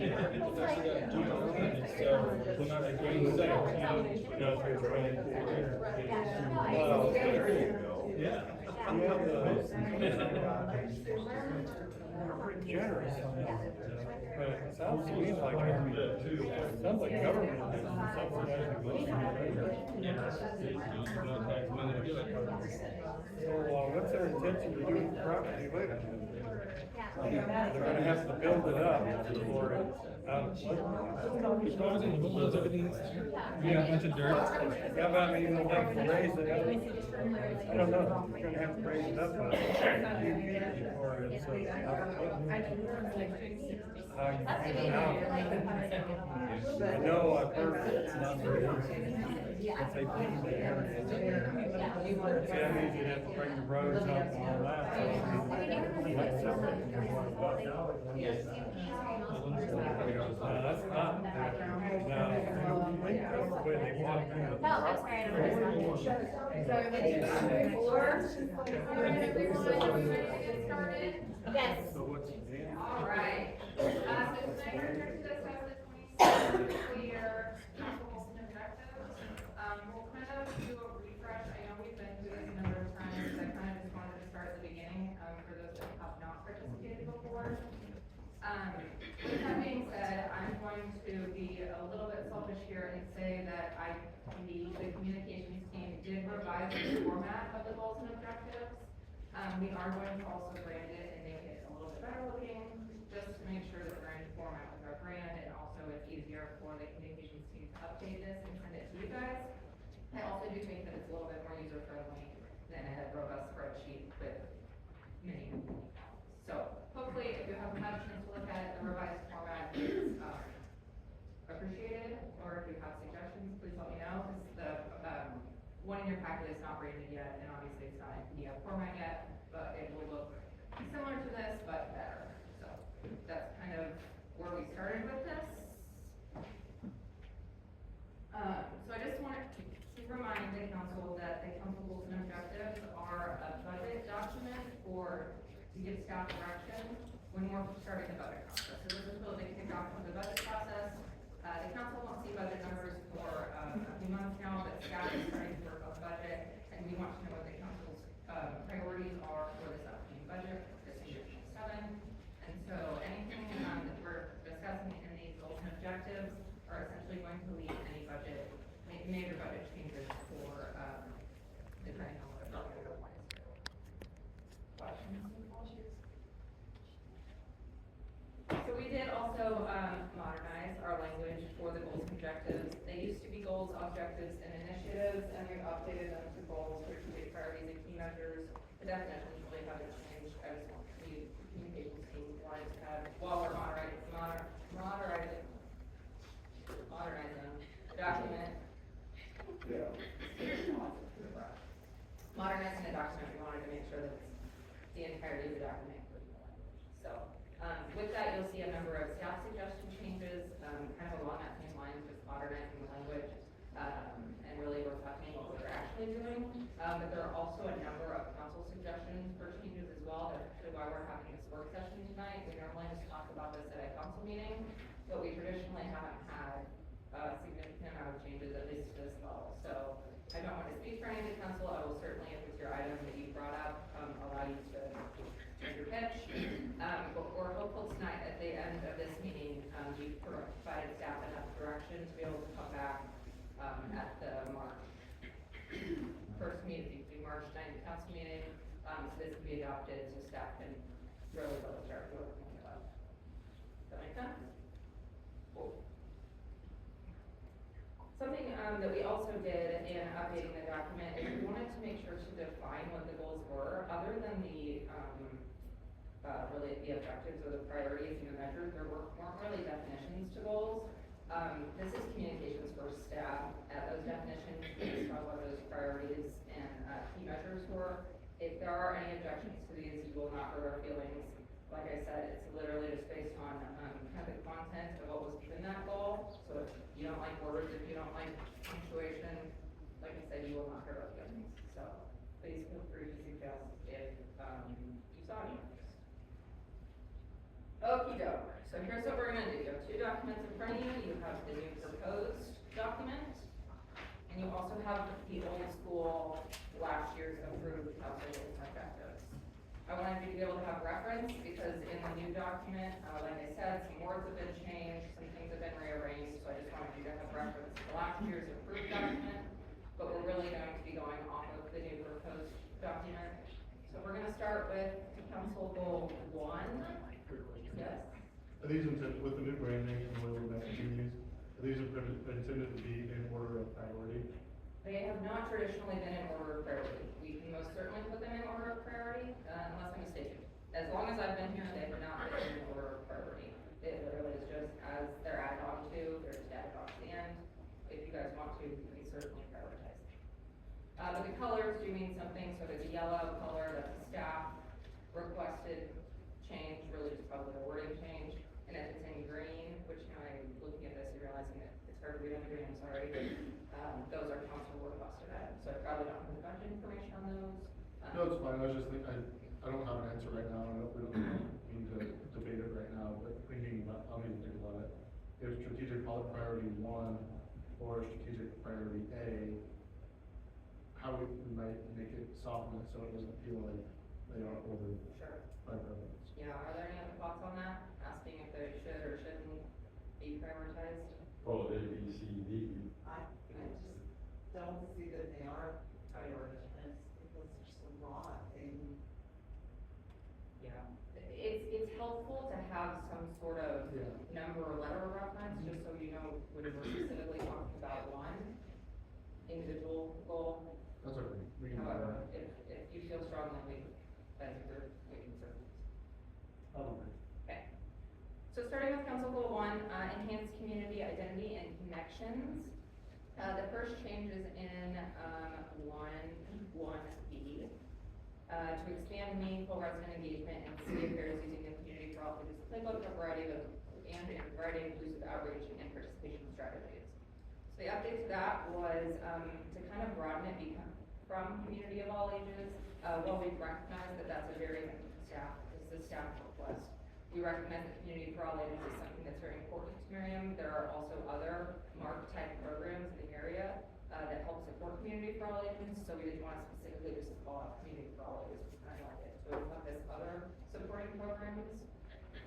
It's actually got a dual and it's not a green center. Oh, there you go. Yeah. Pretty generous. But it sounds to me like, it sounds like government is subsidizing most of it. So, what's their intention to do with the property later? They're gonna have to build it up before it's out of Everything. Yeah, a bunch of dirt. Yeah, but I mean, they'll have to raise it up. I don't know, they're gonna have to raise it up before it's out how you get it out. I know, I've heard that it's not very easy. If they pave the area. See, that means you'd have to bring the roads up and all that. No, that's not, no, I think that's the way they want it. No, that's great. So everybody's Yes. So what's the deal? All right. So tonight we're here to discuss the 2026 fiscal year council goals and objectives. We'll kind of do a refresh. I know we've been through this a number of times, but I kind of just wanted to start at the beginning, for those that have not participated before. With that being said, I'm going to be a little bit selfish here and say that the communications team did revise the format of the goals and objectives. We are going to also brand it and make it a little bit better looking, just to make sure that we're in format with our brand, and also it's easier for the communications team to update this and send it to you guys. I also do think that it's a little bit more user friendly than a robust spreadsheet with many. So hopefully, if you haven't had a chance to look at it, the revised format is appreciated, or if you have suggestions, please let me know, because the one in your packet is not branded yet, and obviously it's not in PDF format yet, but it will look similar to this, but better. So that's kind of where we started with this. So I just wanted to remind the council that the council goals and objectives are a budget document to give staff direction when we're starting the budget process. So this is really the kickoff of the budget process. The council won't see budget numbers for a few months now, but staff is starting to work on budget, and we want to know what the council's priorities are for this upcoming budget, this year 7. And so anything that we're discussing in these goals and objectives are essentially going to lead any major budget changes for depending on what the government wants to do. Questions? So we did also modernize our language for the goals and objectives. They used to be goals, objectives, and initiatives, and we've updated them to goals, strategic priorities, and key measures. The definitions really haven't changed. I just want the communications team wanted to have, while we're modernizing the document. Yeah. Modernizing the document, we wanted to make sure that the entirety of the document was in language. So. With that, you'll see a number of staff suggestion changes, kind of along that same line, just modernizing the language, and really reflecting what we're actually doing. But there are also a number of council suggestions for changes as well. That's actually why we're having this work session tonight. We normally just talk about this at a council meeting, but we traditionally haven't had significant amount of changes, at least to this level. So I don't want to speak for any of the council. I will certainly, if it's your item that you brought up, allow you to make your pitch. But we're hopeful tonight at the end of this meeting, we've provided staff enough direction to be able to come back at the March first meeting, the March 9th council meeting. So this can be adopted so staff can really start working about. Does that make sense? Cool. Something that we also did in updating the document is we wanted to make sure to define what the goals were, other than the really the objectives or the priorities and the measures. There weren't really definitions to goals. This is communications for staff at those definitions based on what those priorities and key measures were. If there are any objections to these, you will not hurt our feelings. Like I said, it's literally just based on kind of the content of what was within that goal. So if you don't like words, if you don't like punctuation, like I said, you will not hurt our feelings. So please feel free to suggest if you saw any. Okie doke. So here's what we're gonna do. You have two documents in front of you. You have the new proposed document, and you also have the old school last year's approved council goals and objectives. I wanted you to be able to have reference because in the new document, like I said, some words have been changed, some things have been rearranged, so I just wanted you to have reference to last year's approved document, but we're really going to be going off of the new proposed document. So we're gonna start with council goal 1. Yes? Are these intended, with the new branding and the way we're messaging these, are these intended to be in order of priority? They have not traditionally been in order of priority. We can most certainly put them in order of priority, unless I'm mistaken. As long as I've been here, they have not been in order of priority. It literally is just as they're added on to, they're just added on to the end. If you guys want to, you can certainly prioritize. But the colors do mean something, so there's a yellow color, that's a staff requested change, really just probably the wording change. And if it's in green, which now I'm looking at this and realizing that it's hard to read on the green, I'm sorry. Those are council requested items, so I probably don't have a bunch of information on those. No, it's fine, I was just thinking, I don't have an answer right now, we don't need to debate it right now, but thinking about, I'll need to think about it. If strategic priority 1 or strategic priority A, how we might make it soften it so it doesn't feel like they are ordered by preference. Yeah, are there any other thoughts on that? Asking if they should or shouldn't be prioritized? Oh, A, B, C, D. I just don't see that they are prioritized because they're so broad and. Yeah, it's helpful to have some sort of number or letter reference, just so you know when we're specifically talking about one individual goal. That's okay. We can However, if you feel strongly, as a group, we can certainly. Okay. So starting with council goal 1, enhance community identity and connections. The first change is in 1B. To expand meaningful resident engagement and city affairs using the community for all ages playbook, a variety of inclusive outreach and participation strategies. So the update to that was to kind of broaden it from community of all ages. While we recognize that that's a very staff request, we recognize that community for all ages is something that's very important to Merriam. There are also other MARC type programs in the area that help support community for all ages, so we didn't want to specifically just call out community for all ages, which kind of like it. So we have this other supporting programs.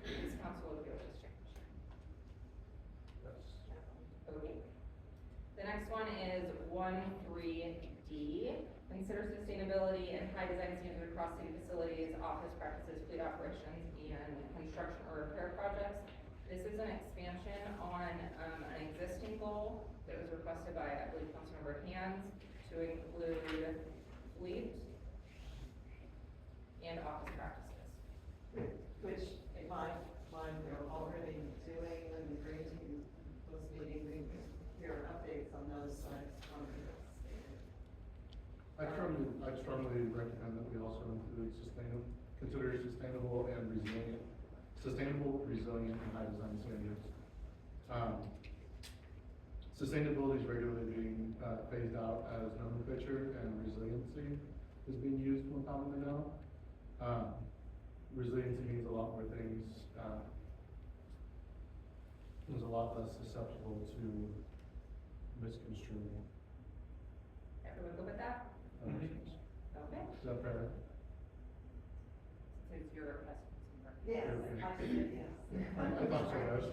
This council would feel this change. Okay. The next one is 1.3D. Consider sustainability and high design standards across city facilities, office practices, fleet operations, and construction or repair projects. This is an expansion on an existing goal that was requested by, I believe, Councilmember Hands to include fleet and office practices. Which, in my mind, we're already doing and agreeing to those meetings, hear updates on those sides. I strongly recommend that we also include consider sustainable, resilient, and high design standards. Sustainability is regularly being phased out as nomenclature, and resiliency is being used more commonly now. Resiliency means a lot more things. Is a lot less susceptible to misconstrue. Everyone good with that? Okay. Is that fair? So it's your request. Yes, I said yes. I thought so, guys.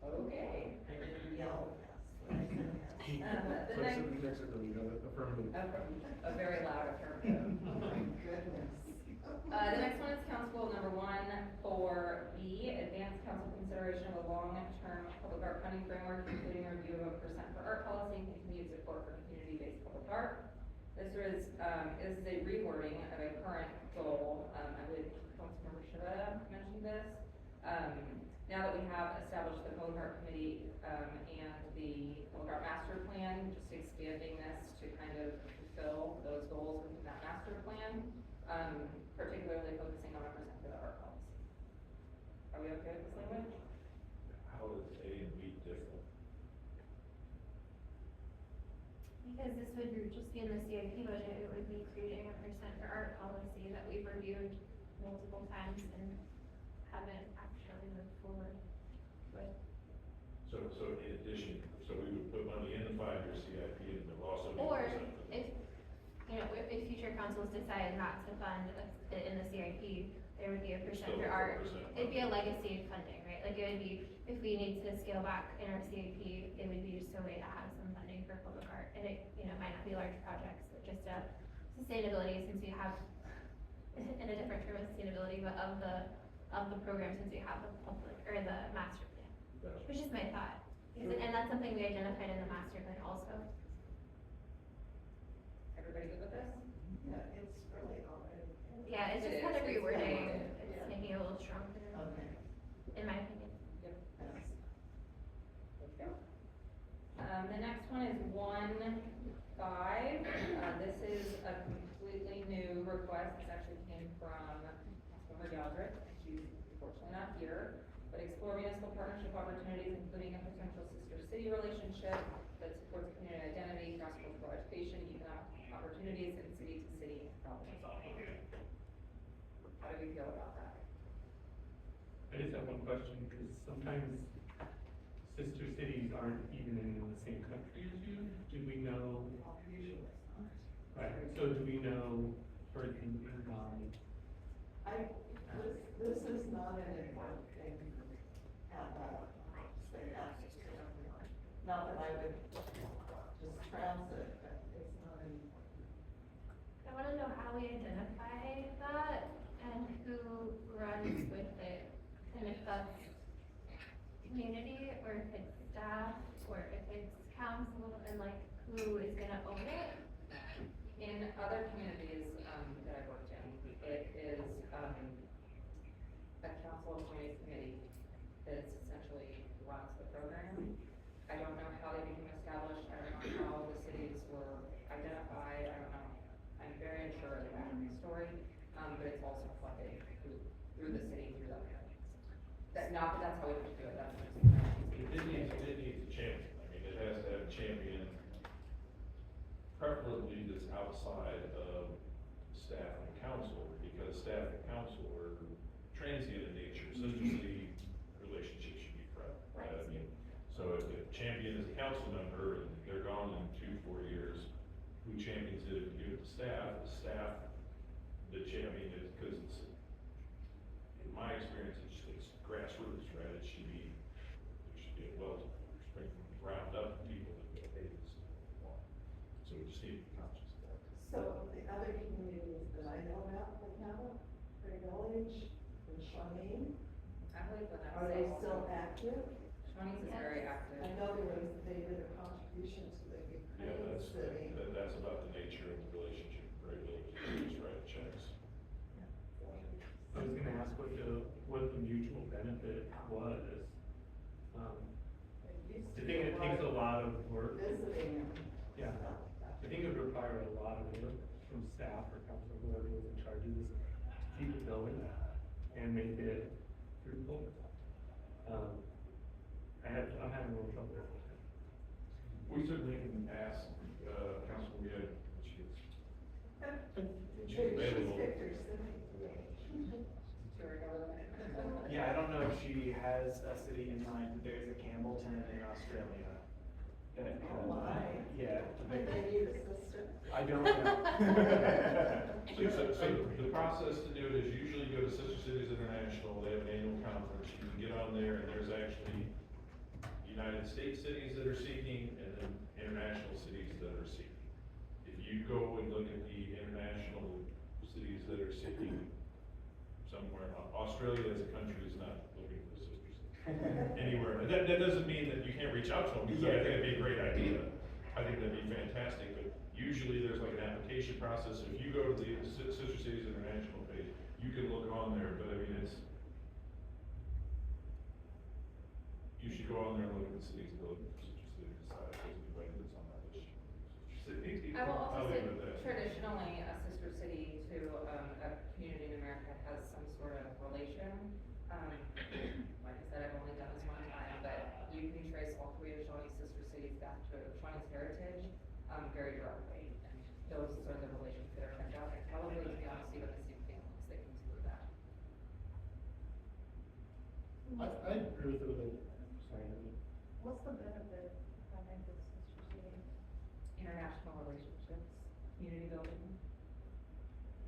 Okay. I didn't yell. The next, Affirmative. a very loud affirmative. Goodness. The next one is council number 1-4B, advanced council consideration of a long-term public art funding framework, including review of a percent for art policy and continued support for community-based public art. This is a rewording of a current goal. I believe Councilmember Shibata mentioned this. Now that we have established the public art committee, and the public art master plan, just expanding this to kind of fulfill those goals within that master plan, particularly focusing on a percent for the art policy. Are we okay with this language? How is A and B different? Because this would just be in the CIP budget, it would be creating a percent for art policy that we've reviewed multiple times and haven't actually moved forward with. So in addition, so we would put money in the 5-year CIP and there will also be. Or percent for if, if future councils decide not to fund it in the CIP, there would be a percent Still for a art. 4% It'd be a legacy funding, right? Like it would be, if we need to scale back in our CIP, it would be just a way to have some funding for public art. And it, might not be large projects, but just a sustainability, since we have, in a different term of sustainability, but of the program, since we have the public, or the master plan. Which is my thought. And that's something we identified in the master plan also. Everybody good with this? Yeah, it's really already. Yeah, it's It just kind of is. It's rewording, rewording. it's making it a little stronger, Okay. in my opinion. Yep. Yes. Okay. The next one is 1-5. This is a completely new request. This actually came from Councilmember Yaldrick. She's unfortunately not here. But explore municipal partnership opportunities, including a potential sister city relationship that supports community identity, cross-cultural education, economic opportunities, and city-to-city problem solving. How do we feel about that? I just have one question, because sometimes sister cities aren't even in the same country as you. Do we know? Right, so do we know, for instance, This is not an important thing at all. Not that I would just trounce it, but it's not an. I wanna know how we identify that and who runs with it. And if that's community, or if it's staff, or if it's council, and like who is gonna own it? In other communities, that I've worked in, it is, a council appointed committee that essentially runs the program. I don't know how they became established, I don't know how the cities were identified, I don't know. I'm very unsure of the backstory, but it's also funded through the city, through that. Not that that's how we would do it, that's just. It needs a champion. I mean, it has to have a champion, preferably that's outside of staff and council, because staff and council are transient in nature. Sister city relationships should be forever, right? I mean, so if the champion is a council member and they're gone in 2-4 years, who champions it if you give it to staff? The staff, the champion is, because it's, in my experience, it's grassroots, right? There should be a well, spring from the ground up people that get paid this. So we just need to be conscious of that. So the other communities that I know about that have it, Prairie Village and Shawnee, I believe when that's. are they still active? Shawnee's is very active. I know they did a contribution to the Yeah, Ukraine city. that's about the nature of the relationship, right? Just write checks. I was gonna ask what the mutual benefit was. I think it takes a lot of work. Visiting. Yeah, I think it would require a lot of work from staff or council, whoever was in charge of this, to keep it going and make it fruitful. I'm having a little trouble with it. We certainly can ask, Councilman Wood, when she gets, when she's available. Yeah, I don't know if she has a city in mind, but there's a Campbellton in Australia. Yeah. to make They it- need assistance. I don't know. So the process to do it is usually go to Sister Cities International, they have an annual conference, you can get on there, and there's actually United States cities that are seeking, and then international cities that are seeking. If you go and look at the international cities that are seeking somewhere, Australia as a country is not looking for Sister Cities anywhere. And that doesn't mean that you can't reach out to them, because I think that'd be a great idea. I think that'd be fantastic, but usually there's like an application process. So if you go to the Sister Cities International page, you can look on there, but I mean, you should go on there and look at the cities that are looking for Sister Cities, decide if there's anybody that's on that list. I will also I'll say, leave it at that. traditionally, a sister city to, a community in America has some sort of relation. Like I said, I've only done this one time, but you can trace all three of Shawnee's sister cities back to Shawnee's heritage, very directly. And those are the relations that are kept out, and probably, to be honest, even the same families that consider that. I agree with it, sorry. What's the benefit of having the sister city? International relationships, community building.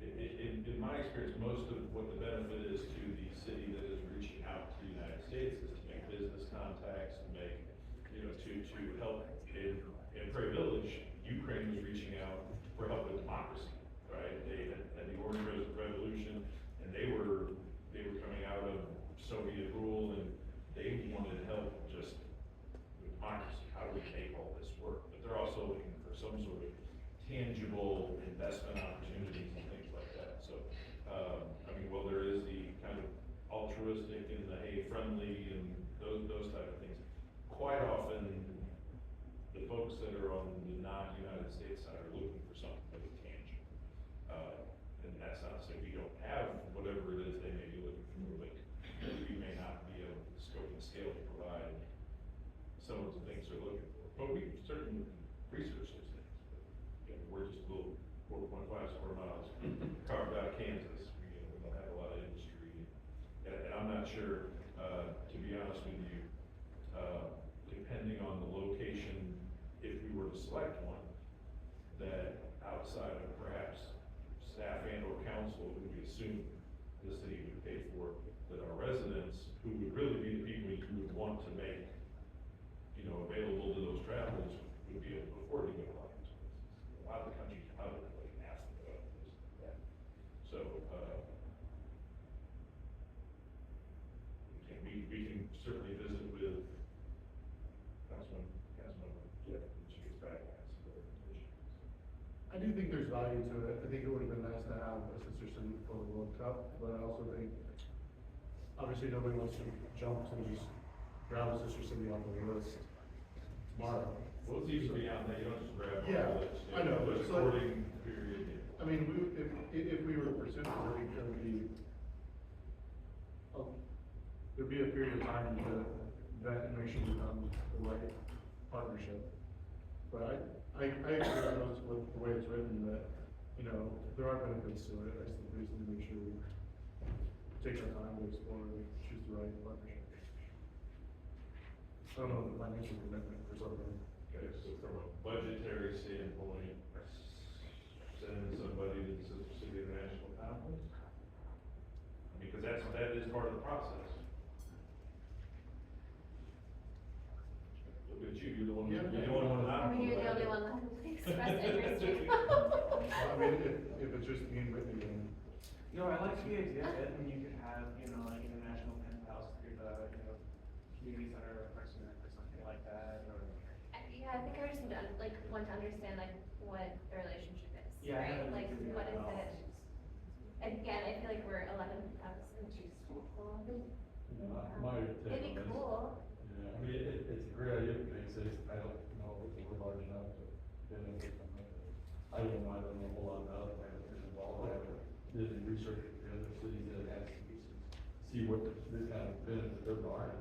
In my experience, most of what the benefit is to the city that is reaching out to the United States is to make business contacts, to make, to help in Prairie Village, Ukraine was reaching out for help with democracy, right? They had the Orange Revolution, and they were coming out of Soviet rule, and they wanted help just with democracy. How do we make all this work? But they're also looking for some sort of tangible investment opportunities and things like that. So, well, there is the kind of altruistic and the friendly and those type of things. Quite often, the folks that are on the non-United States side are looking for something really tangible. And that's not to say we don't have whatever it is they may be looking for, but we may not be able to scope and scale to provide some of the things they're looking for. But we certainly research those things. But, we're just a little 4.5 square miles carved out of Kansas. We don't have a lot of industry. And I'm not sure, to be honest with you, depending on the location, if we were to select one, that outside of perhaps staff and or council, who we assume the city would pay for, that our residents, who would really be the people who would want to make, available to those travelers, would be able to afford to go to London. A lot of the countries out of like Africa, that. So, we can certainly visit with Councilman Jeff, when she gets back, and ask for recommendations. I do think there's value to it. I think it would have been nice to have a sister city for the World Cup, but I also think, obviously, nobody wants to jump to just grab a sister city off the list tomorrow. Well, it's even beyond that, you don't just grab Yeah, all the list. I know, but There's it's a like- recording period. I mean, if we were to pursue this, I think there would be, there'd be a period of time to vet and make sure we found the right partnership. But I agree with the way it's written, that, there are benefits to it. I just think we just need to make sure we take our time to explore and choose the right partnership. I don't know the financial commitment for something. Okay, so from a budgetary standpoint, send somebody to the Sister City International Conference? Because that is part of the process. Look at you, you're the one, Yeah. you're the only one not. I mean, you're the only one that expressed interest. I mean, if it's just me and Whitney, then. No, I like the idea of it, and you could have, like an international pen house through the, community center or Parks and Rec or something like that, or. Yeah, I think I just need to, want to understand, what the relationship is, Yeah, I right? haven't Like, figured what it is out. it? Again, I feel like we're 11,000 people. My It'd take be on this. cool. Yeah, I mean, it's a great idea for big cities. I don't know if we're large enough to benefit from it. I don't know a whole lot about it. I haven't been involved. I haven't did any research in the other cities that have see what this kind of benefit there are.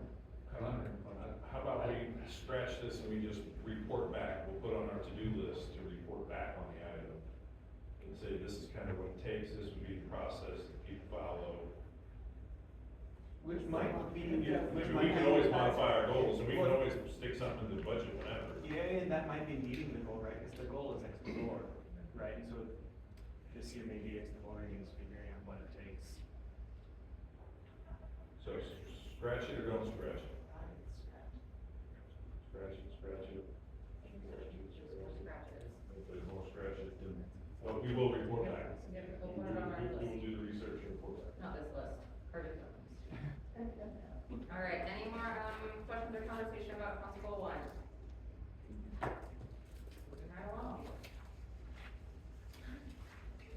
How about we scratch this and we just report back, we'll put on our to-do list to report back on the item. And say, this is kind of what it takes, this would be the process that people follow. Which might be, We can always modify our goals, and we can always stick something in the budget whenever. Yeah, and that might be meeting the goal, right? Because the goal is explore, right? And so this year maybe exploring is figuring out what it takes. So scratch it or don't scratch it? Scratch it, scratch it. If there's more scratch it, then, well, we will report back. Yeah, we'll put it on our We will list. do the research and report back. Not this list, or different list. All right, any more, questions or conversation about Council Goal 1? Moving right along.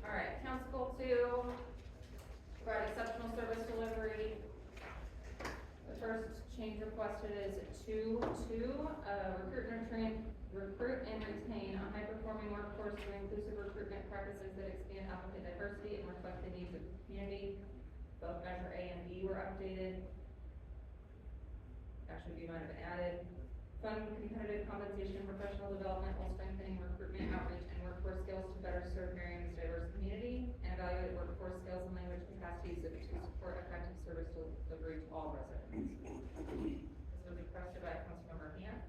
All right, Council Goal 2, provide exceptional service delivery. The first change requested is 2.2, recruit and retain a high-performing workforce through inclusive recruitment practices that expand applicant diversity and reflect the needs of the community. Both measure A and B were updated. Actually, B might have been added. Fund competitive compensation, professional development while strengthening recruitment, outreach, and workforce skills to better serve Merriam's diverse community, and evaluate workforce skills and language capacities to support effective service delivery to all residents. This was requested by Councilmember Hance.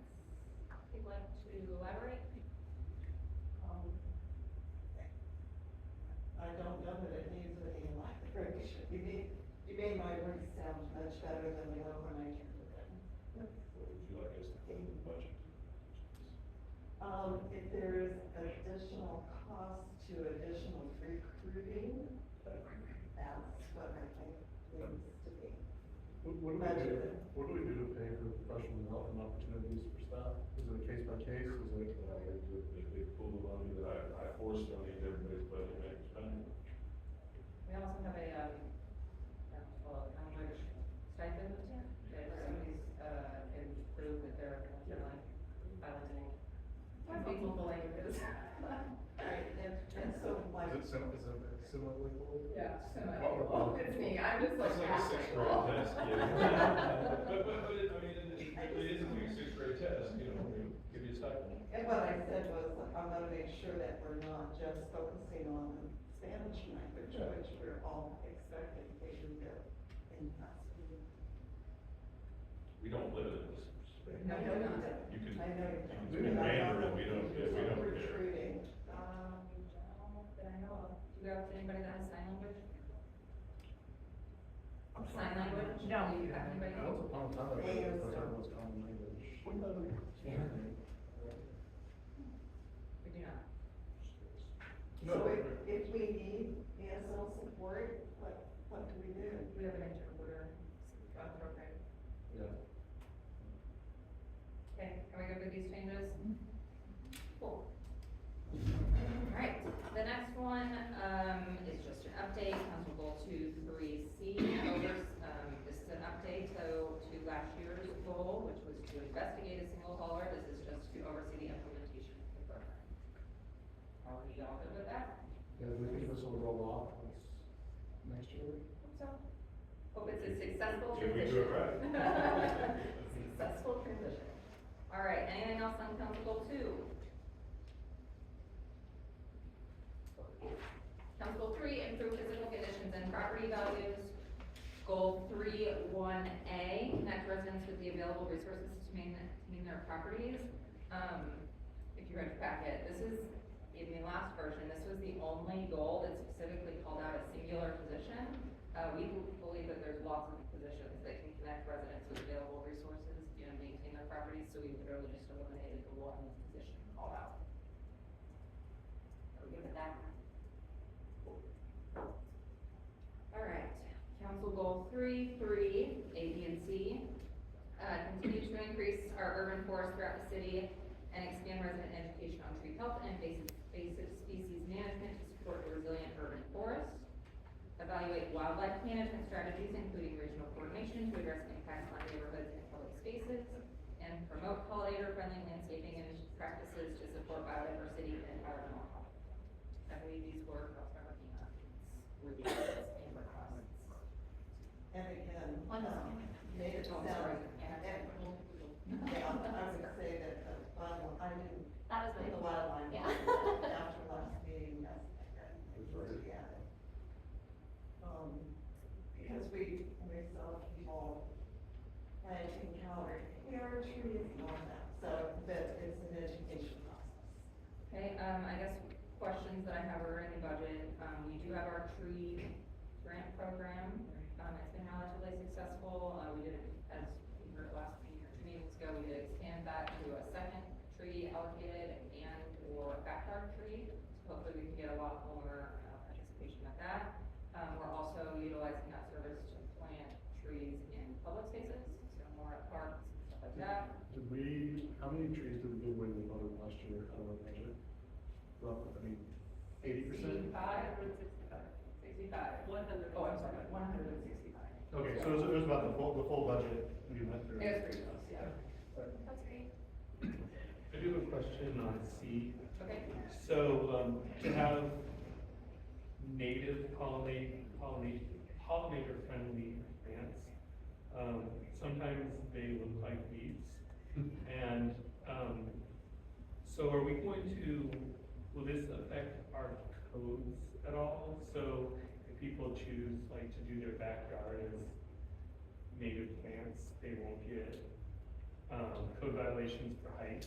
Would you like to elaborate? I don't know that it needs any elaboration. You made my words sound much better than they were when I turned it in. What would you like us to put in the budget? If there is additional cost to additional recruiting, that's what I think needs to be. What do we do to pay for professional development opportunities for staff? Is it a case by case? Is it? There's a big pool of money that I force on everybody's budget makes spend. We also have a, language stipend, that somebody's, improved with their, bilingual. Speak multiple languages. Right, and so like. Is it similarly? Yeah, Oh, it's me, I'm just like. It's like a sixth grade test, yeah. But it, I mean, it is a new sixth grade test, you know, we give you a stipend. And what I said was, I want to make sure that we're not just focusing on the Spanish language, which we're all expecting to do there in class. We don't live in this space. I know you don't. You can, I know you you don't. can speak Mandarin, we don't care. Recruiting. That I know of. Do you have anybody that has sign language? Sign language? No. Do you have anybody? Once upon a time, I think that's everyone's common language. We do not. So if we need ESL support, what do we do? We have an interpreter program. Yeah. Okay, are we good with these changes? Cool. Alright, the next one, is just an update, Council Goal 2.3C, this is an update to last year's goal, which was to investigate a single hauler, this is just to oversee the implementation of the program. Are we all good with that? Yeah, do we think this will roll off next year? Hope so. Hope it's a successful If we transition. do it right. Successful transition. Alright, anything else on Council Goal 2? Council 3, improve physical conditions and property values. Goal 3.1A, connect residents with the available resources to maintain their properties. If you read your packet, this is, in the last version, this was the only goal that specifically called out a singular position. We believe that there's lots of positions that can connect residents with available resources, maintain their properties, so we literally just eliminated the one position called out. Are we good with that? Alright, Council Goal 3, A, B, and C. Continue to increase our urban forest throughout the city and expand resident education on tree health and invasive species management to support a resilient urban forest. Evaluate wildlife management strategies, including regional coordination to address impacts on neighborhoods and public spaces, and promote pollinator-friendly landscaping and practices to support biodiversity and environmental health. I believe these were Councilmember Peanut's reviews and requests. And again, Oh, made it sound. sorry. Yeah, I would say that the bottom, I didn't. That was think my the goal. wildlife. Yeah. After last meeting, yes. Yeah. Because we saw people planting calorie, trees and all that So, but it's an education process. Okay, I guess questions that I have regarding the budget, we do have our tree grant program. It's been relatively successful. We did, as we heard last meetings ago, we did expand that to a second tree allocated and or backyard tree. So hopefully we can get a lot more participation at that. We're also utilizing that service to plant trees in public spaces, so more at parks and stuff like that. How many trees did we give away to the public last year out of our budget? Well, I mean, 80%? 65. 100. Oh, I'm sorry, 165. Okay, so it was about the full budget we went through. It was pretty close, yeah. That's great. I do have a question on C. Okay. So, to have native pollinator-friendly plants, sometimes they look like weeds. And, so are we going to, will this affect our codes at all? So if people choose like to do their backyard as native plants, they won't get, code violations for height?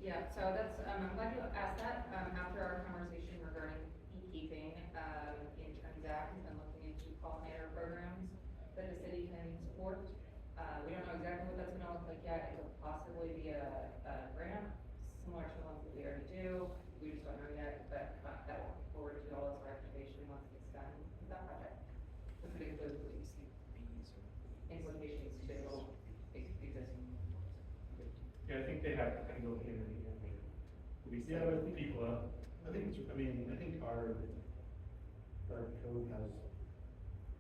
Yeah, so that's, I'm glad you asked that. After our conversation regarding beekeeping, Intern Zach has been looking into pollinator programs that the city can support. We don't know exactly what that's gonna look like yet. It could possibly be a grant, similar to the ones that we already do. We just don't know yet, but that will look forward to all of our activation once it's done with that project. Which would include implications to existing. Yeah, I think they have to kind of go in and we set Yeah, but I think- people up. I think our code has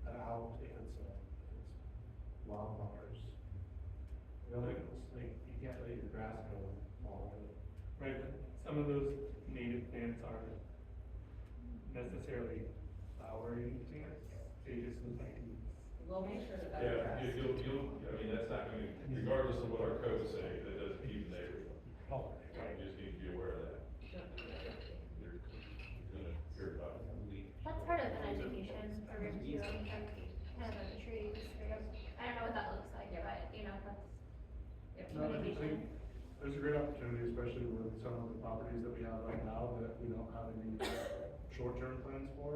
an out if it's wildflowers. Really, it's like, you can't let your grass go all over. Right, but some of those native plants aren't necessarily flowering plants, they just look like weeds. We'll make sure that that's Yeah, addressed. I mean, that's not going to, regardless of what our codes say, that doesn't keep the neighbors. You just need to be aware of that. You're gonna hear about it. That's part of an education program too, and kind of like a trees, or, I don't know what that looks like, but, you know, that's No, I think communication. there's a great opportunity, especially with some of the properties that we have right now that we don't have any short-term plans for.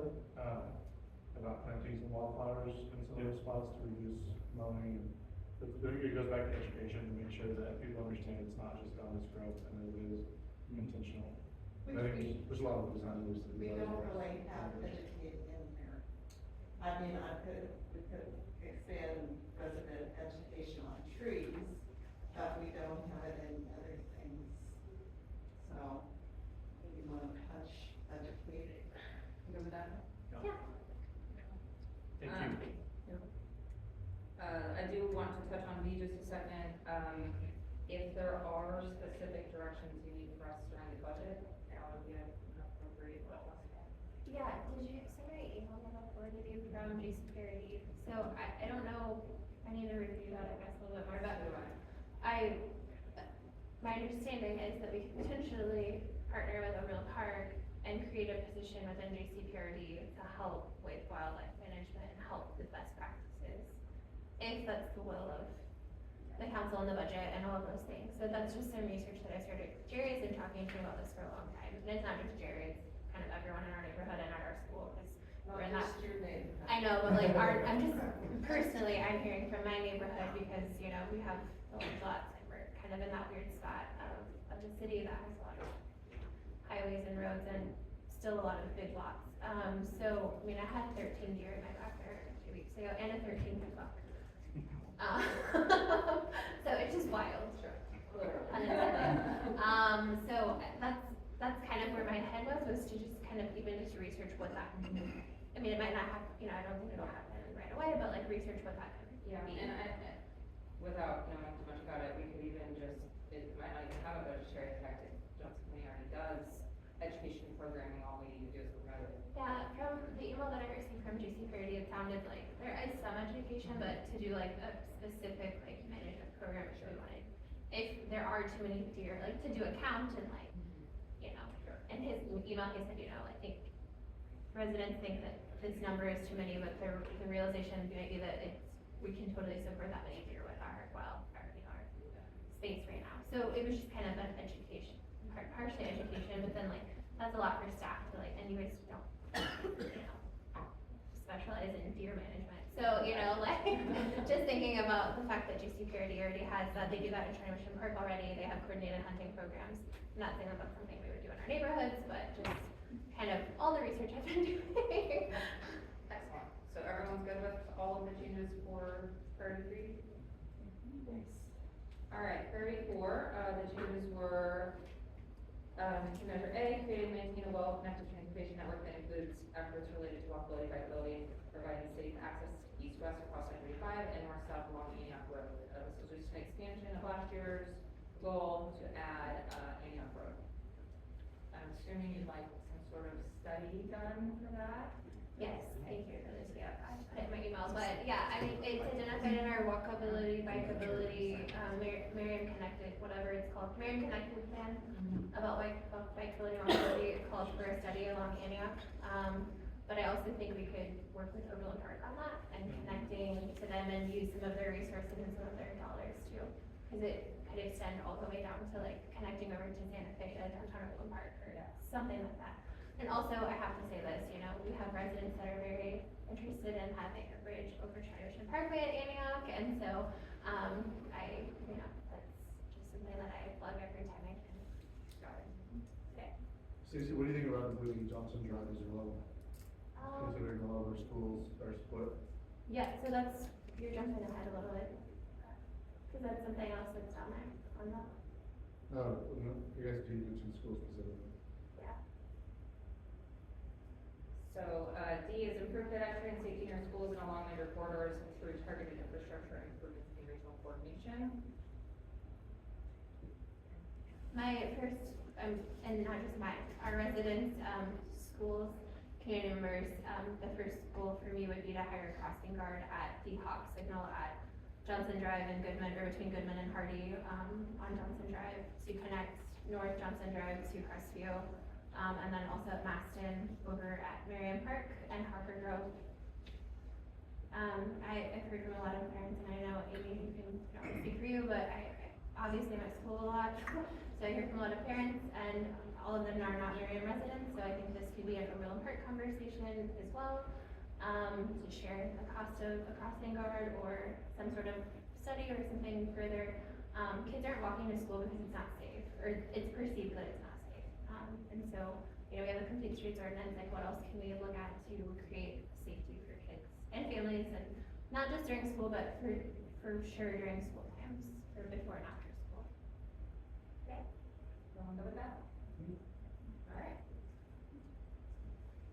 About planting some wildflowers in some of those spots to reduce mowing. It goes back to education to make sure that people understand it's not just on this growth and that it is intentional. And I think there's a lot of design rules that We we don't really have educate in there. I mean, we could expand resident education on trees, but we don't have it in other things. So, we want to touch educate. Good with that? Yeah. Thank you. I do want to touch on B just a second. If there are specific directions you need for us during the budget, that would be an appropriate level. Yeah, did you, somebody emailed that forwarded you from J Security, so I don't know, I need to review that, I guess, a little bit more, but my understanding is that we could potentially partner with a real park and create a position within JCPRD to help with wildlife management and help with best practices, if that's the will of the council and the budget and all of those things. So that's just some research that I started. Jerry's been talking to me about this for a long time, and it's not just Jerry, it's kind of everyone in our neighborhood and at our school, because we're in that. your name. I know, but like I'm just, personally, I'm hearing from my neighborhood because, you know, we have the large lots and we're kind of in that weird spot of the city that has a lot of highways and roads and still a lot of big lots. So, I mean, I had 13 deer in my backyard 2 weeks ago and a 13th buck. So it's just wild. Unintended. So that's kind of where my head was to just kind of even just research what that, I mean, it might not happen, you know, I don't think it'll happen right away, but like research what that could be. Yeah, and without knowing too much about it, we could even just, it might not even have a budgetary effect, if Johnson County already does education programming, all we need to do is promote it. Yeah, from the email that I received from GC Parity, it sounded like there is some education, but to do like a specific like management program is really wanted. If there are too many deer, like to do a count and like, you know, in his email he said, you know, I think residents think that this number is too many, but the realization might be that we can totally support that many deer with our, well, our, you know, our space right now. So So it was just kind of an education, partially education, but then like, that's a lot for staff to like, and you guys don't, you know, specialize in deer management. So, you know, like, just thinking about the fact that GCP already has that, they do that in China Mission Park already, they have coordinated hunting programs. Not saying that that's something we would do in our neighborhoods, but just kind of all the research I've been doing. Excellent. So everyone's good with all of the changes for priority 3? Nice. All right, priority 4, the changes were, to measure A, create and maintain a well-connected transportation network that includes efforts related to walkability, bikeability, and providing safe access east-west across I-35 and north-south along Antioch Road. This was just an expansion of last year's goal to add Antioch Road. I'm assuming you'd like some sort of study done for that? Yes, thank you for this, yeah, I put it in my email, but yeah, I mean, it's identified in our walkability, bikeability, Merriam Connected, whatever it's called, Merriam Connected plan about bikeability and walkability. It calls for a study along Antioch. But I also think we could work with Overland Park on that and connecting to them and use some of their resources and some of their dollars too. Cause it could extend all the way down to like connecting over to Santa Fe to downtown Overland Park or something like that. And also, I have to say this, you know, we have residents that are very interested in having a bridge over China Ocean Parkway at Antioch, and so, you know, that's just something that I plug every time I can. Got it. Okay. Stacey, what do you think about including Johnson Drive as well? Considering a lot of our schools are split. Yeah, so that's, you're jumping ahead a little bit. Cause that's something else that's down there on the, No, you guys do mention schools specifically. yeah. So, D is improve pedestrian safety in our schools and along major corridors through targeted infrastructure improvements and regional coordination. My first, and not just mine, our residents, schools, community members, the first goal for me would be to hire a crossing guard at the Hawk signal at Johnson Drive and Goodman, or between Goodman and Hardy, on Johnson Drive to connect North Johnson Drive to Crestview, and then also at Maston over at Merriam Park and Harper Grove. I've heard from a lot of parents, and I know Amy, you can speak for you, but obviously I'm at school a lot, so I hear from a lot of parents, and all of them are not Merriam residents, so I think this could be an Overland Park conversation as well, to share the cost of a crossing guard or some sort of study or something further. Kids aren't walking to school because it's not safe, or it's perceived that it's not safe. And so, you know, we have a complete streets ordinance, like what else can we look at to create safety for kids and families, and not just during school, but for sure during school times, or before and after school. Okay? Everyone go with that? Alright.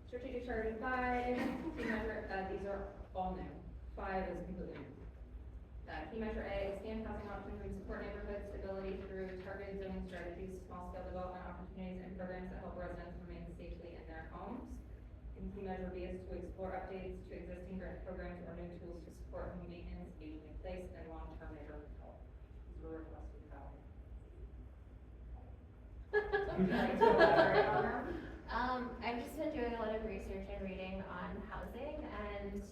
Strategic priority 5, key measure, these are all new. 5 is completely new. Key measure A, expand housing options and support neighborhood stability through targeted zoning strategies, small scale development opportunities, and programs that help residents remain safely in their homes. And key measure B is to explore updates to existing grant programs or new tools to support home maintenance, aging in place, and long-term neighborhood health. These were requested by. Would you like to elaborate on them? I've just been doing a lot of research and reading on housing, and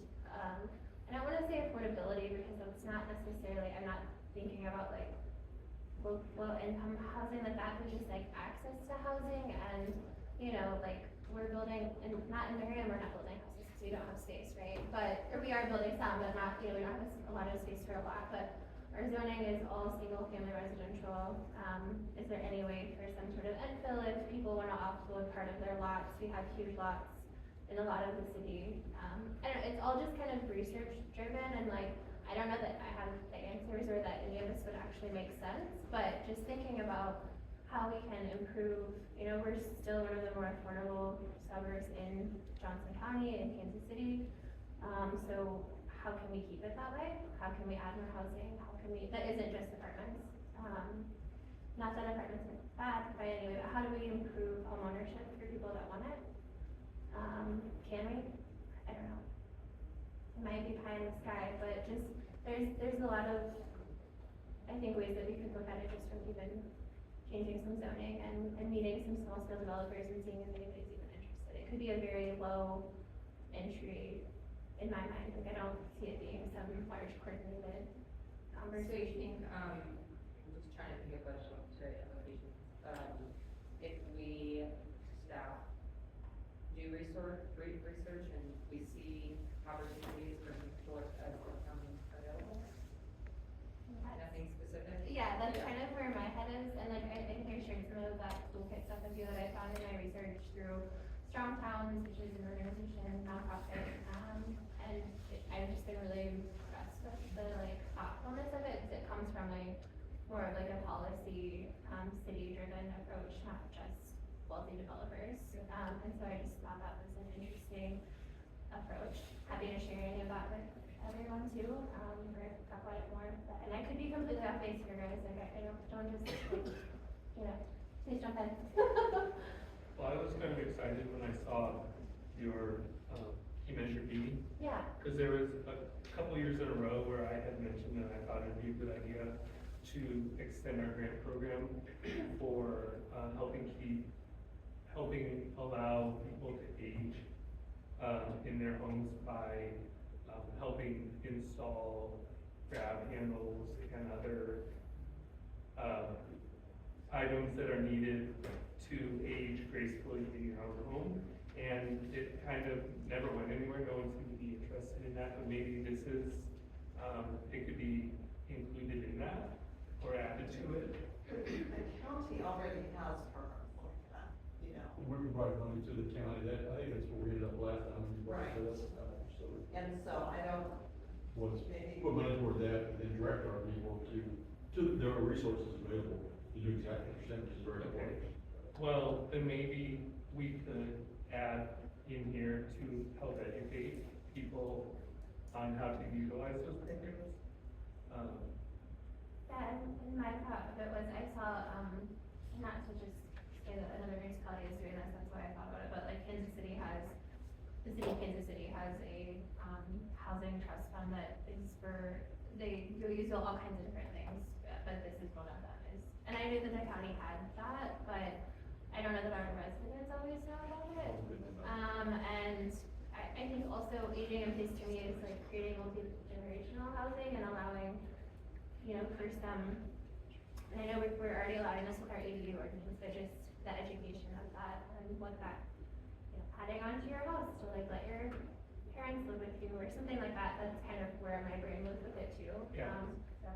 I want to say affordability because it's not necessarily, I'm not thinking about like low income housing like that, but just like access to housing. And you know, like we're building, and not in Merriam, we're not building houses because we don't have space, right? But, or we are building some, but not, you know, we don't have a lot of space for a lot, but our zoning is all single family residential. Is there any way for some sort of infill if people want to offload part of their lots? We have huge lots in a lot of the city. I don't know, it's all just kind of research driven, and like, I don't know that I have the answers or that any of this would actually make sense, but just thinking about how we can improve, you know, we're still one of the more affordable suburbs in Johnson County and Kansas City. So how can we keep it that way? How can we add more housing? How can we, that isn't just apartments. Not that apartments are bad by any way, but how do we improve home ownership for people that want it? Can we? I don't know. It might be pie in the sky, but just, there's a lot of, I think, ways that we could look at it just from even changing some zoning and meeting some small scale developers and seeing if anybody's even interested. It could be a very low entry in my mind. Like, I don't see it being some large coordinated So conversation. you think, I'm just trying to think of stuff with you that I found in my research through Strong Towns, which is an organization, nonprofit, I've just been really impressed with the like thoughtfulness of it, because it comes from more of like a policy, city-driven approach, not just wealthy developers. And so I just thought that was an interesting approach. Happy to share any of that with everyone too, or talk about it more. And I could be completely off base here, guys. Like I don't just, please jump in. Well, I was kind of excited when I saw your key measure B. Yeah. Because there was a couple years in a row where I had mentioned that I thought it'd be a good idea to extend our grant program for helping allow people to age in their homes by helping install grab handles and other items that are needed to age gracefully in your own home. And it kind of never went anywhere. No one seemed to be interested in that, but maybe this is, it could be included in that or added to it. The county already has programs like that, We brought money to the county, I think that's where we ended up last time, we brought it to us, so. And so I don't, Was maybe. put money toward that, and then direct our people to there are resources available to do exactly what you're saying, which is very important. Well, then maybe we could add in here to help educate people on how to utilize those programs. Yeah, and my thought of it was I saw, not to just say that another municipality is doing this, that's why I thought about it, but like the city of Kansas City has a housing trust fund that is they use all kinds of different things, but this is one of them. And I knew that the county had that, but I don't know that our residents always know about it. And I think also aging in place to me is like creating multi-generational housing and allowing, for some, and I know we're already allowing this with our ADU ordinance, but just the education of that and what that, adding on to your house to like let your parents live with you or something like that. That's kind of where my brain was with it too. Yeah.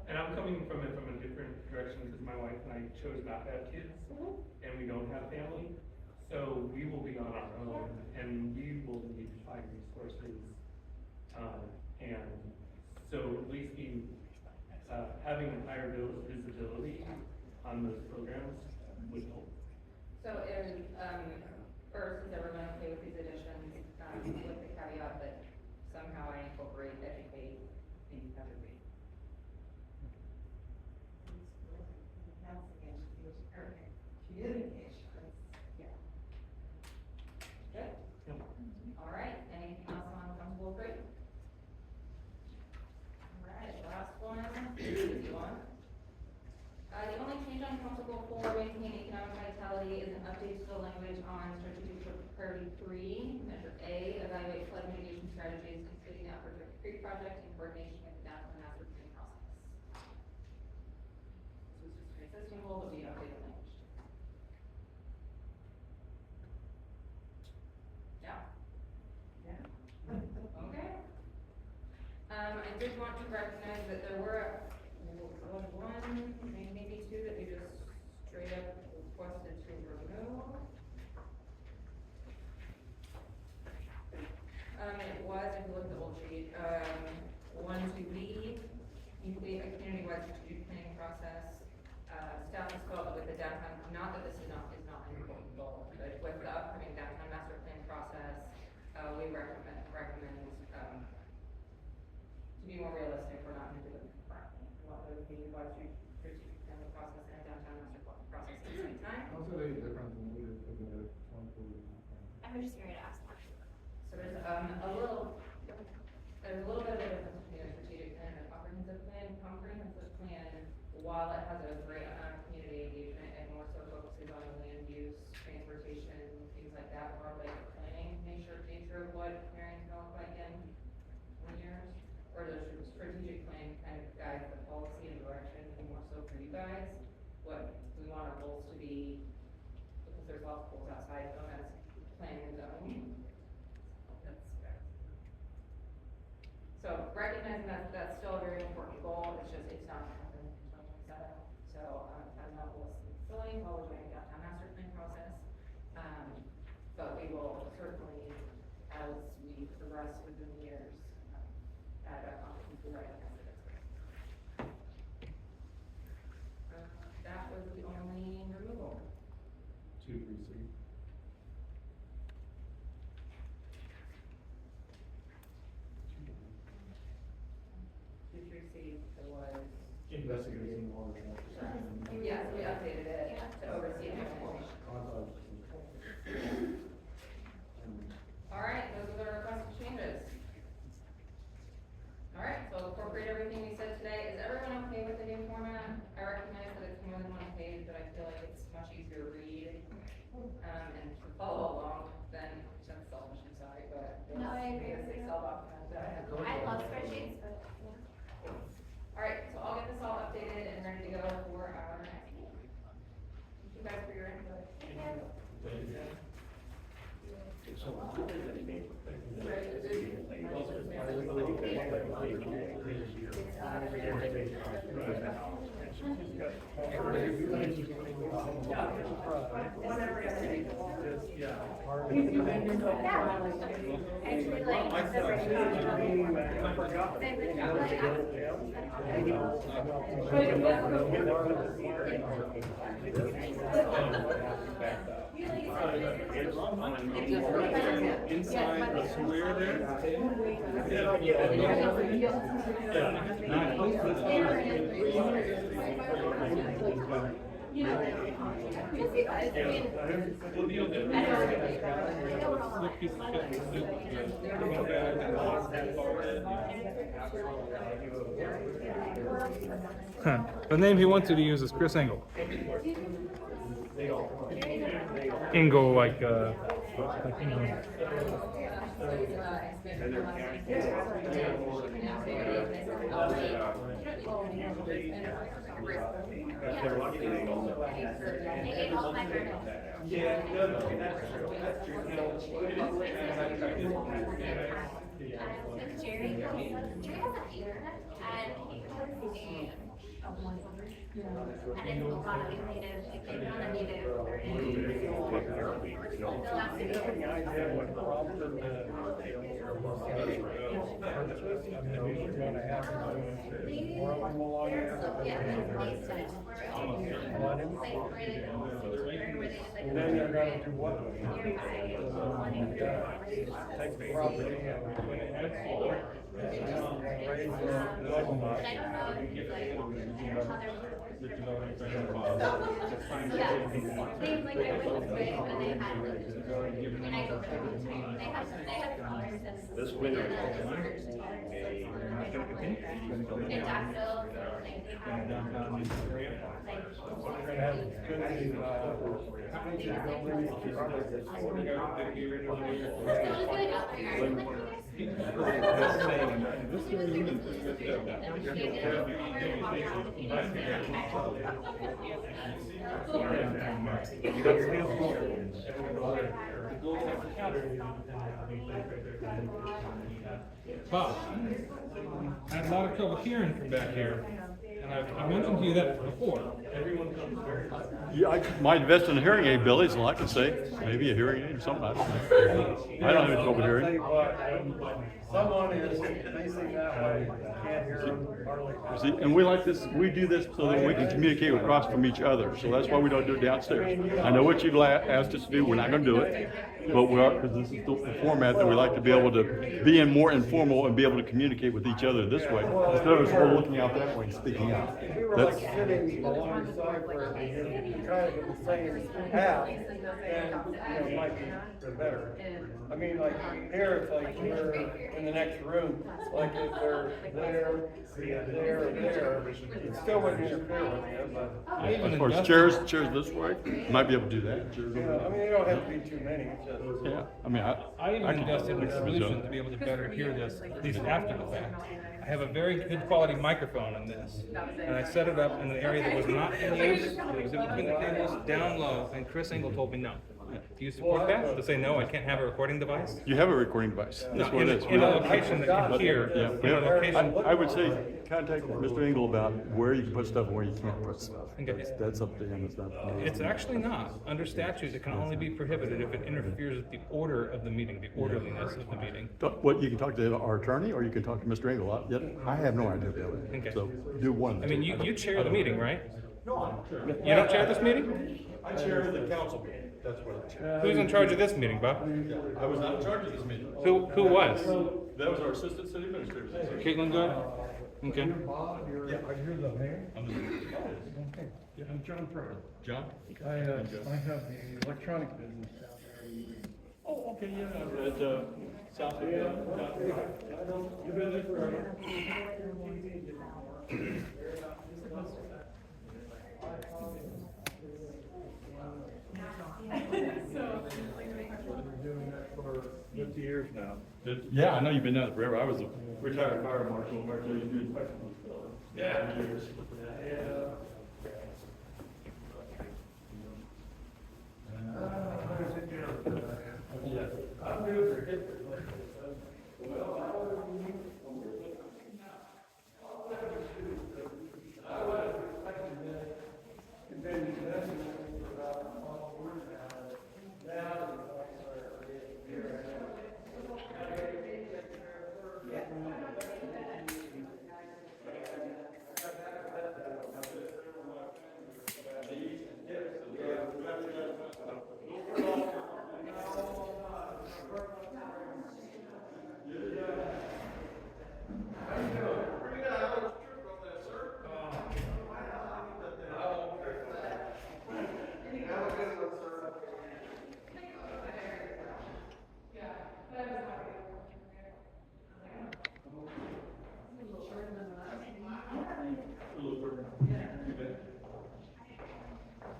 And I'm coming from it from a different direction because my wife and I chose not to have kids, and we don't have family. So we will be on our own, and we will need to find resources. And so at least having higher visibility on those programs would help. So first, is everyone okay with these additions, with the caveat that somehow I incorporate educate in every. Communication. Yeah. Good? Yep. All right, anything else on comfortable three? All right, last one, easy one. The only change on comfortable four, maintaining economic vitality, is an update to the language on strategic priority 3, measure A, evaluate flood mitigation strategies, including the Upper Creek project in coordination with the downtown master planning process. So it's just an existing goal, but we updated language. Okay. I did want to recognize that there were one, maybe two that we just straight up requested to remove. It was, if you look at the old sheet, 1-2B, complete a community-wide strategic planning process. Staff has felt with the downtown, not that this is not an important goal, but with the upcoming downtown master plan process, we recommend to be more realistic, we're not going to do it currently. We want to be wide strategic planning process and downtown master plan process at the same time. How's that any different than we did for the 24? I was just here to ask that. So there's a little bit of a difference between a strategic plan and a comprehensive plan. Comprehensive plan, while it has a great amount of community engagement, it more so focuses on land use, transportation, things like that, more like planning nature of what Merriam's gonna look like in 20 years. Or the strategic plan kind of guides the policy and direction, and more so for you guys, what we want our goals to be, because there's lots of goals outside of them as planning and zoning. That's fair. So recognizing that that's still a very important goal, it's not gonna happen in 2027. So, as that goal is filling while we're doing a downtown master plan process. there was, Investigating law enforcement. yes, we updated it to oversee implementation. All right, those are the requested changes. All right, so I'll incorporate everything we said today. Is everyone okay with the new format? I recognize that it's more than one page, but I feel like it's much easier to read, and to follow along than, that's selfish, I'm sorry, but. No, I agree with you. Excel document that. I love spreadsheets, but, yeah. All right, so I'll get this all updated and ready to go for our next meeting. Thank you guys for your input. Inside the square there? Huh. The name he wants you to use is Chris Engle. Engle, like, you know. Jerry has an internet, and he has and it's a lot of native, like, it's not a native or And then they're gonna do what? Take the property and put it next door. Raise the level up. This winter is going to continue. Bob, I had a lot of trouble hearing from back here, and I mentioned to you that before. Yeah, I might invest in a hearing aid, Billy, so I can say, maybe a hearing aid or something, I don't know. I don't have any trouble hearing. Someone is facing that way, can't hear them hardly. See, and we like this, we do this so that we can communicate across from each other, so that's why we don't do it downstairs. I know what you've asked us to do, we're not gonna do it, but we are, because this is the format that we like to be able to be in more informal and be able to communicate with each other this way, instead of us all looking out that way and speaking out. If we were like sitting alongside where you're trying to get the same path, then, it might be better. I mean, like, here, it's like we're in the next room, like if they're there, it still wouldn't interfere with you, but. Of course, chairs this way, might be able to do that. Chairs over Yeah, there. I mean, you don't have to be too many, it's just. Yeah, I mean, I even can- invested in a solution to be able to better hear this, at least after the fact. I have a very good quality microphone on this, and I set it up in an area that was not in use. It was in between the tables, down low, and Chris Engle told me no. Do you support that? To say no, I can't have a recording device? You have a recording device. No, That's what it is. in a location that you But- hear. Yeah, In we a have- location. I would say contact Mr. Engle about where you can put stuff and where you can't put stuff. Okay. That's up to him, it's not. It's actually not. Under statute, it can only be prohibited if it interferes with the order of the meeting, the orderliness of the meeting. What, you can talk to our attorney, or you can talk to Mr. Engle. I have no idea, Billy. Okay. So do one. I mean, you chair the meeting, right? No. You don't chair this meeting? I chair the council meeting. That's what I chair. Who's in charge of this meeting, Bob? I was not in charge of this meeting. Who was? That was our assistant city administrator. Caitlin good? Okay. You're Bob, you're the mayor? I'm the Okay. I'm John Pryor. John? I have the electronic business out there. Oh, okay, yeah, at, South of, You've been there forever. Been doing that for 50 years now. Yeah, I know you've been doing it forever. I was a retired fire marshal, Marshall, you do inspections. Yeah. For years. I'm good for history.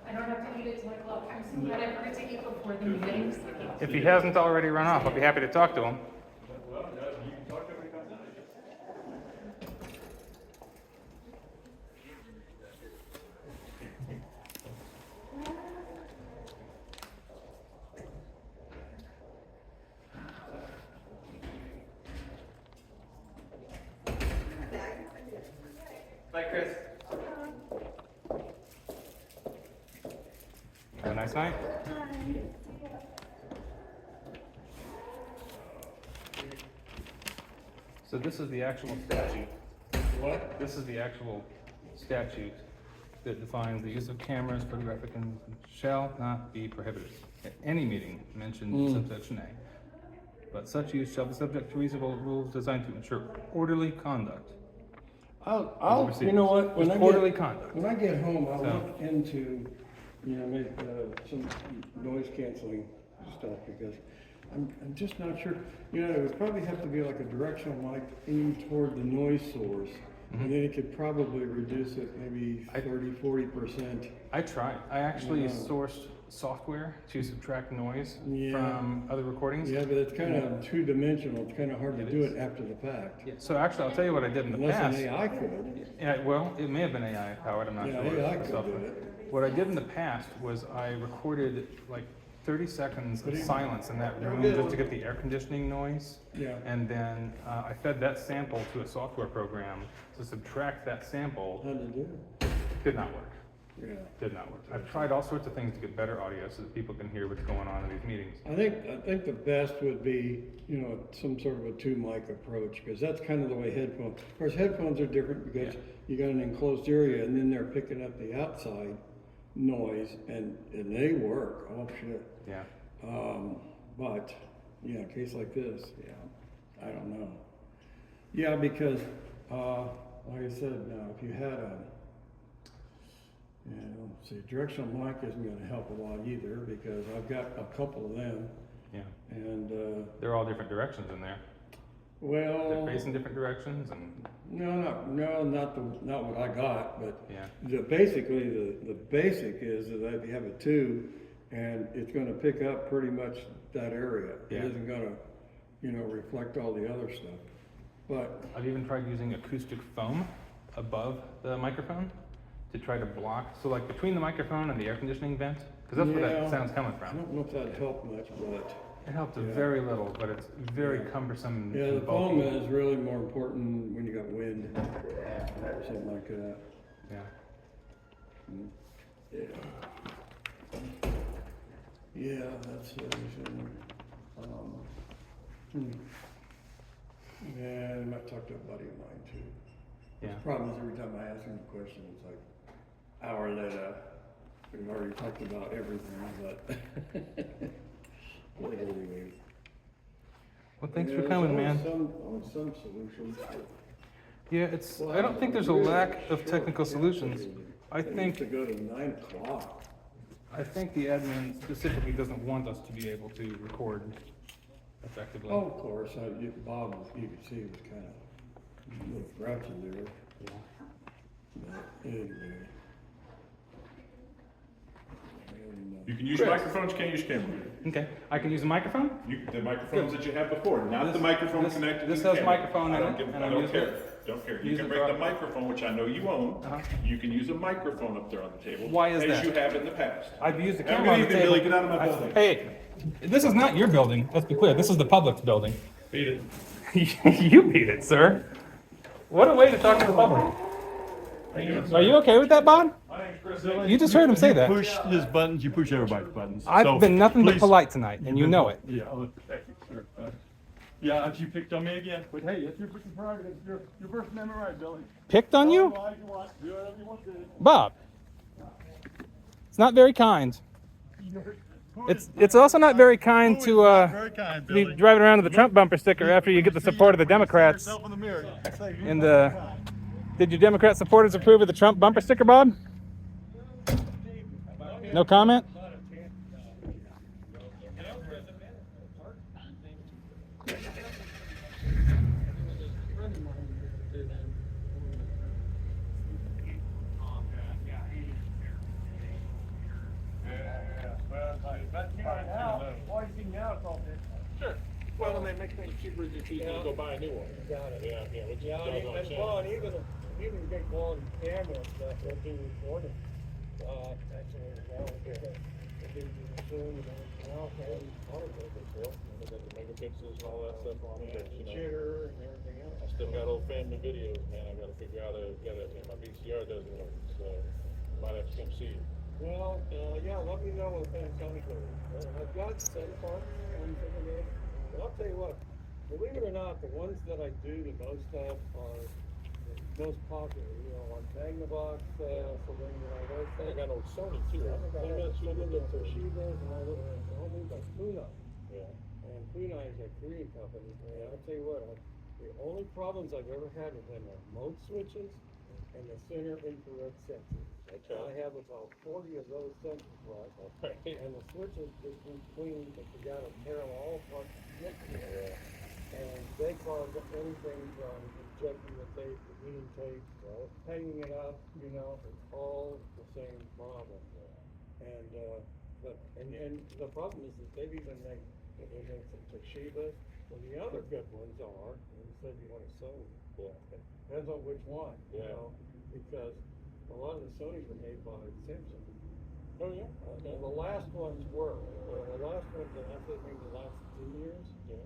I don't have to eat it till I clock. I'm so glad I forget to eat before the meetings. If he hasn't already run off, I'll be happy to talk to him. Well, you can talk to him when he comes in. Bye, Chris. Have a nice night. So this is the actual statute. What? This is the actual statute that defines the use of cameras, photographic, and shall not be prohibited at any meeting mentioned in subsection A. But such use shall be subject to reasonable rules designed to ensure orderly conduct. You know what? Just orderly conduct. When I get home, I'll So- look into, make, some noise canceling stuff because I'm just not sure. It would probably have to be like a directional mic aimed toward the noise source. And then it could probably reduce it maybe 30–40%. I tried. I actually sourced software to subtract noise from other recordings. Yeah, but it's kind of two-dimensional. It's kind of hard to do it after the fact. Yeah, so actually, I'll tell you what I did in the past. Unless an AI could. Yeah, well, it may have been AI powered, I'm not Yeah, sure. AI could do it. What I did in the past was I recorded like 30 seconds of silence in that room just to get the air conditioning noise. Yeah. And then I fed that sample to a software program to subtract that sample. How'd you do it? Did not work. Yeah. Did not work. I've tried all sorts of things to get better audio so that people can hear what's going on in these meetings. I think the best would be, some sort of a two-mic approach, because that's kind of the way headphones. Of course, headphones are different because you got an enclosed area, and then they're picking up the outside noise, and they work. Oh shit. Yeah. But a case like this, I don't know. Yeah, because like I said, if you had directional mic isn't going to help a lot either, because I've got a couple of them. Yeah. And they're all different directions in there. well, They're facing different directions, and not what I got, but yeah. basically the basic is that if you have a tube, and it's going to pick up pretty much that area. Yeah. It isn't going to, reflect all the other stuff. But I've even tried using acoustic foam above the microphone to try to block, so like between the microphone and the air conditioning vent, because that's where that sound's coming I from. don't know if that helped much, but It helped very little, but it's very cumbersome. yeah, and the foam bulky. is really more important when you got wind or something like that. Yeah. Yeah, that's yeah, I might talk to a buddy of mine too. Yeah. The problem is every time I ask him a question, it's like hour later, we've already talked about everything, but anyway. Well, thanks for coming, man. Some solutions. Yeah, it's, I don't think there's a lack of technical solutions. I It used think, to go to 9 o'clock. I think the admin specifically doesn't want us to be able to record effectively. Oh, of course, Bob, you could see, was kind of a little grouchy there. Yeah. But anyway. And, You can use Chris. microphones, you can't use camera. Okay, I can use a microphone? The microphones that you had before, not the This- microphone this- connected to this the has camera. microphone in I don't it, give- and I I'm don't using care. it. Don't care. You Use can it bring for- the microphone, which I know you own. Uh-huh. You can use a microphone up there on the table. Why is that? As you have in the past. I've used the Have a camera on good the evening, table. Billy. Get out of my building. Hey, this is not your building, let's be clear, this is the public's building. Beat it. You beat it, sir. What a way to talk to the public. Are you okay with that, Bob? My name's Chris. You just heard him say that. Push his buttons, you push everybody's buttons. I've So, been nothing but please- polite tonight, and you know it. Yeah, thank you, sir. Yeah, if you picked on me again, but hey, it's your prerogative, your First Amendment right, Billy. Picked on you? Do whatever you want, do whatever you want to do. Bob. It's not very kind. It's also not very kind to Very kind, be Billy. driving around with the Trump bumper sticker after you get the support of the Democrats. Yourself in the mirror. Say, you And very kind. did your Democrat supporters approve of the Trump bumper sticker, Bob? No comment? Sure. Well, and they make things cheaper if you go buy a new one. Got it. Yeah, which is Yeah, doggone and shame. well, and even get on camera and stuff, they'll do recording. Actually, now, they do Zoom and everything else, and autograph it, so. They got the megapixels and all that stuff on it, but, you know. Jitter and everything else. I still got old family videos, man. I gotta figure out my VCR doesn't work, so might have to come see you. Well, yeah, let me know if that comes over. I've got some parts on some of those, but I'll tell you what, believe it or not, the ones that I do the most of are the most popular, you know, on Magnavox, for when you know those I things. got old Sony too. I got some of the Toshiba's and all those, all these are Funai. Yeah. And Funai is a Korean company, and I'll tell you what, the only problems I've ever had with them are mode switches and the center infrared sensors. Okay. I have about 40 of those sensors, right? And the switches just need cleaned, but you gotta tear them all apart to get to it. And they cause anything from injecting the tape, the heating tape, hanging it up, you know, it's all the same problem. And, and the problem is that they've even made, they make some Toshiba, and the other good ones are, and you said you want a Sony. Yeah. It depends on which one, you Yeah. know, because a lot of the Sonys were made by Samsung. Oh, yeah? And the last ones were, the last ones, and I think maybe the last 2 years, Yeah.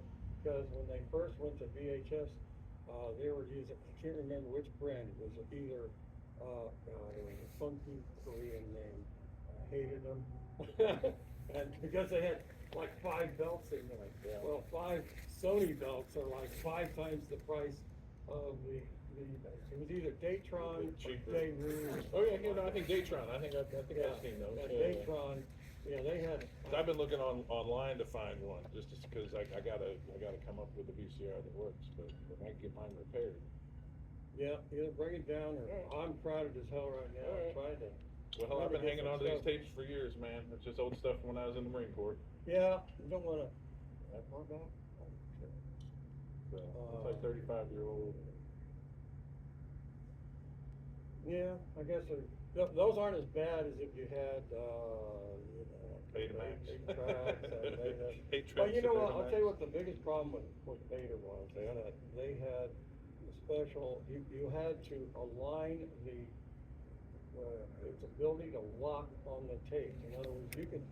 because when they first went to VHS, they were using, I can't remember which brand, it was either, it was a funky Korean name, I hated them. And because they had like 5 belts in there, well, 5 Sony belts are like 5 times the price of it was either Datron or Cheaper. Daewoo. Oh, yeah, you know, I think Datron, I think I've seen those. And Yeah. Datron, yeah, they had. I've been looking online to find one, just because I gotta come up with a VCR that works, but if I can get mine repaired. Yeah, either bring it down or I'm crowded as hell right now. I'm trying to. Well, I've been get hanging some on to these stuff. tapes for years, man. It's just old stuff from when I was in the Marine Corps. Yeah, you don't wanna. That far back? So, it's like 35-year-old. Yeah, I guess those aren't as bad as if you had, you know. Betamax. 8 tracks and they had. 8 tracks Well, you know of what, I'll tell you Betamax. what the biggest problem with Beta was, that they had a special, you had to align its ability to lock on the tape. In other words, you can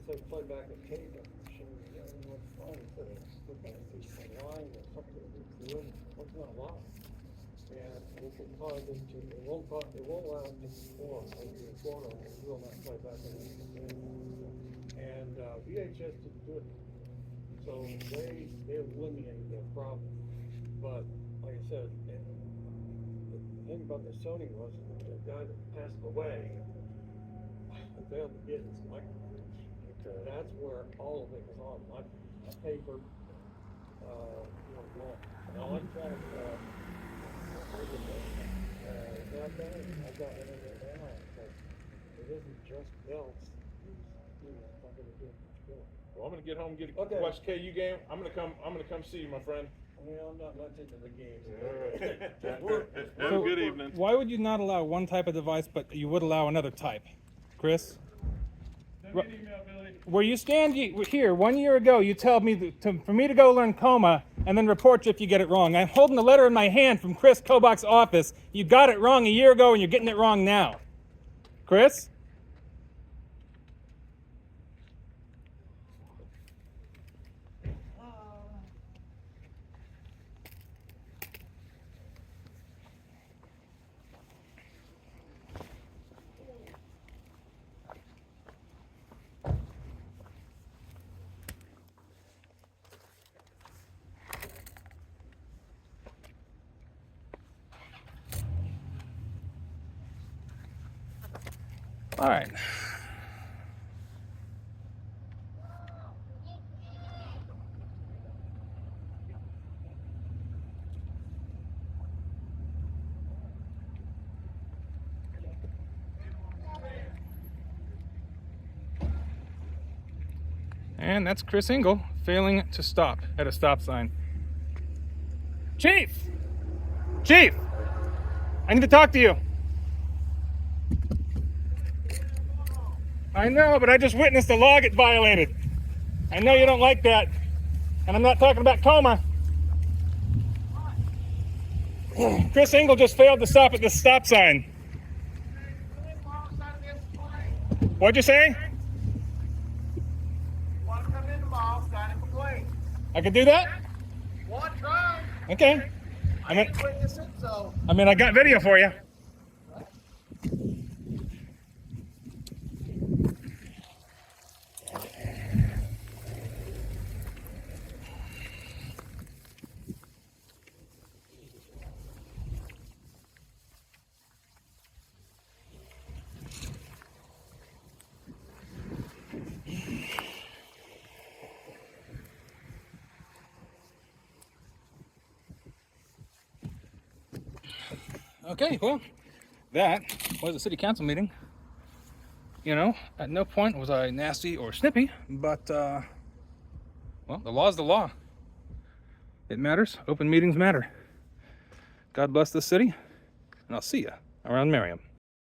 say play back a tape on the machine, you know, it's fine, but it's a line or something, it's not locked. And it can cause it to, it won't allow it to perform, when you record on it, it will not play back on it. And, VHS didn't do it. So they eliminated that problem. But, like I said, the thing about the Sony was, the guy that passed away, failed to get his microphone. Okay. That's where all of it was on, my paper, you know, long. Now I'm trying to, Well, I'm gonna get home, watch the KU game. I'm gonna come see you, my friend. I'm not much into the games. All right. Have a good evening. Why would you not allow one type of device, but you would allow another type? Chris? Where you stand here 1 year ago, you told me for me to go learn coma and then report you if you get it wrong. I'm holding a letter in my hand from Chris Kobach's office. You got it wrong a year ago and you're getting it wrong now. Chris? All right. And that's Chris Engle failing to stop at a stop sign. Chief! Chief! I need to talk to you. I know, but I just witnessed the law get violated. I know you don't like that. And I'm not talking about coma. Chris Engle just failed to stop at this stop sign. What'd you say? Want to come in tomorrow, sign a complaint. I could do that? Want to try? Okay. I didn't witness it, so. I got video for you. Okay, well, that was a city council meeting. You know, at no point was I nasty or snippy, but, well, the law is the law. It matters. Open meetings matter. God bless this city, and I'll see you around Merriam.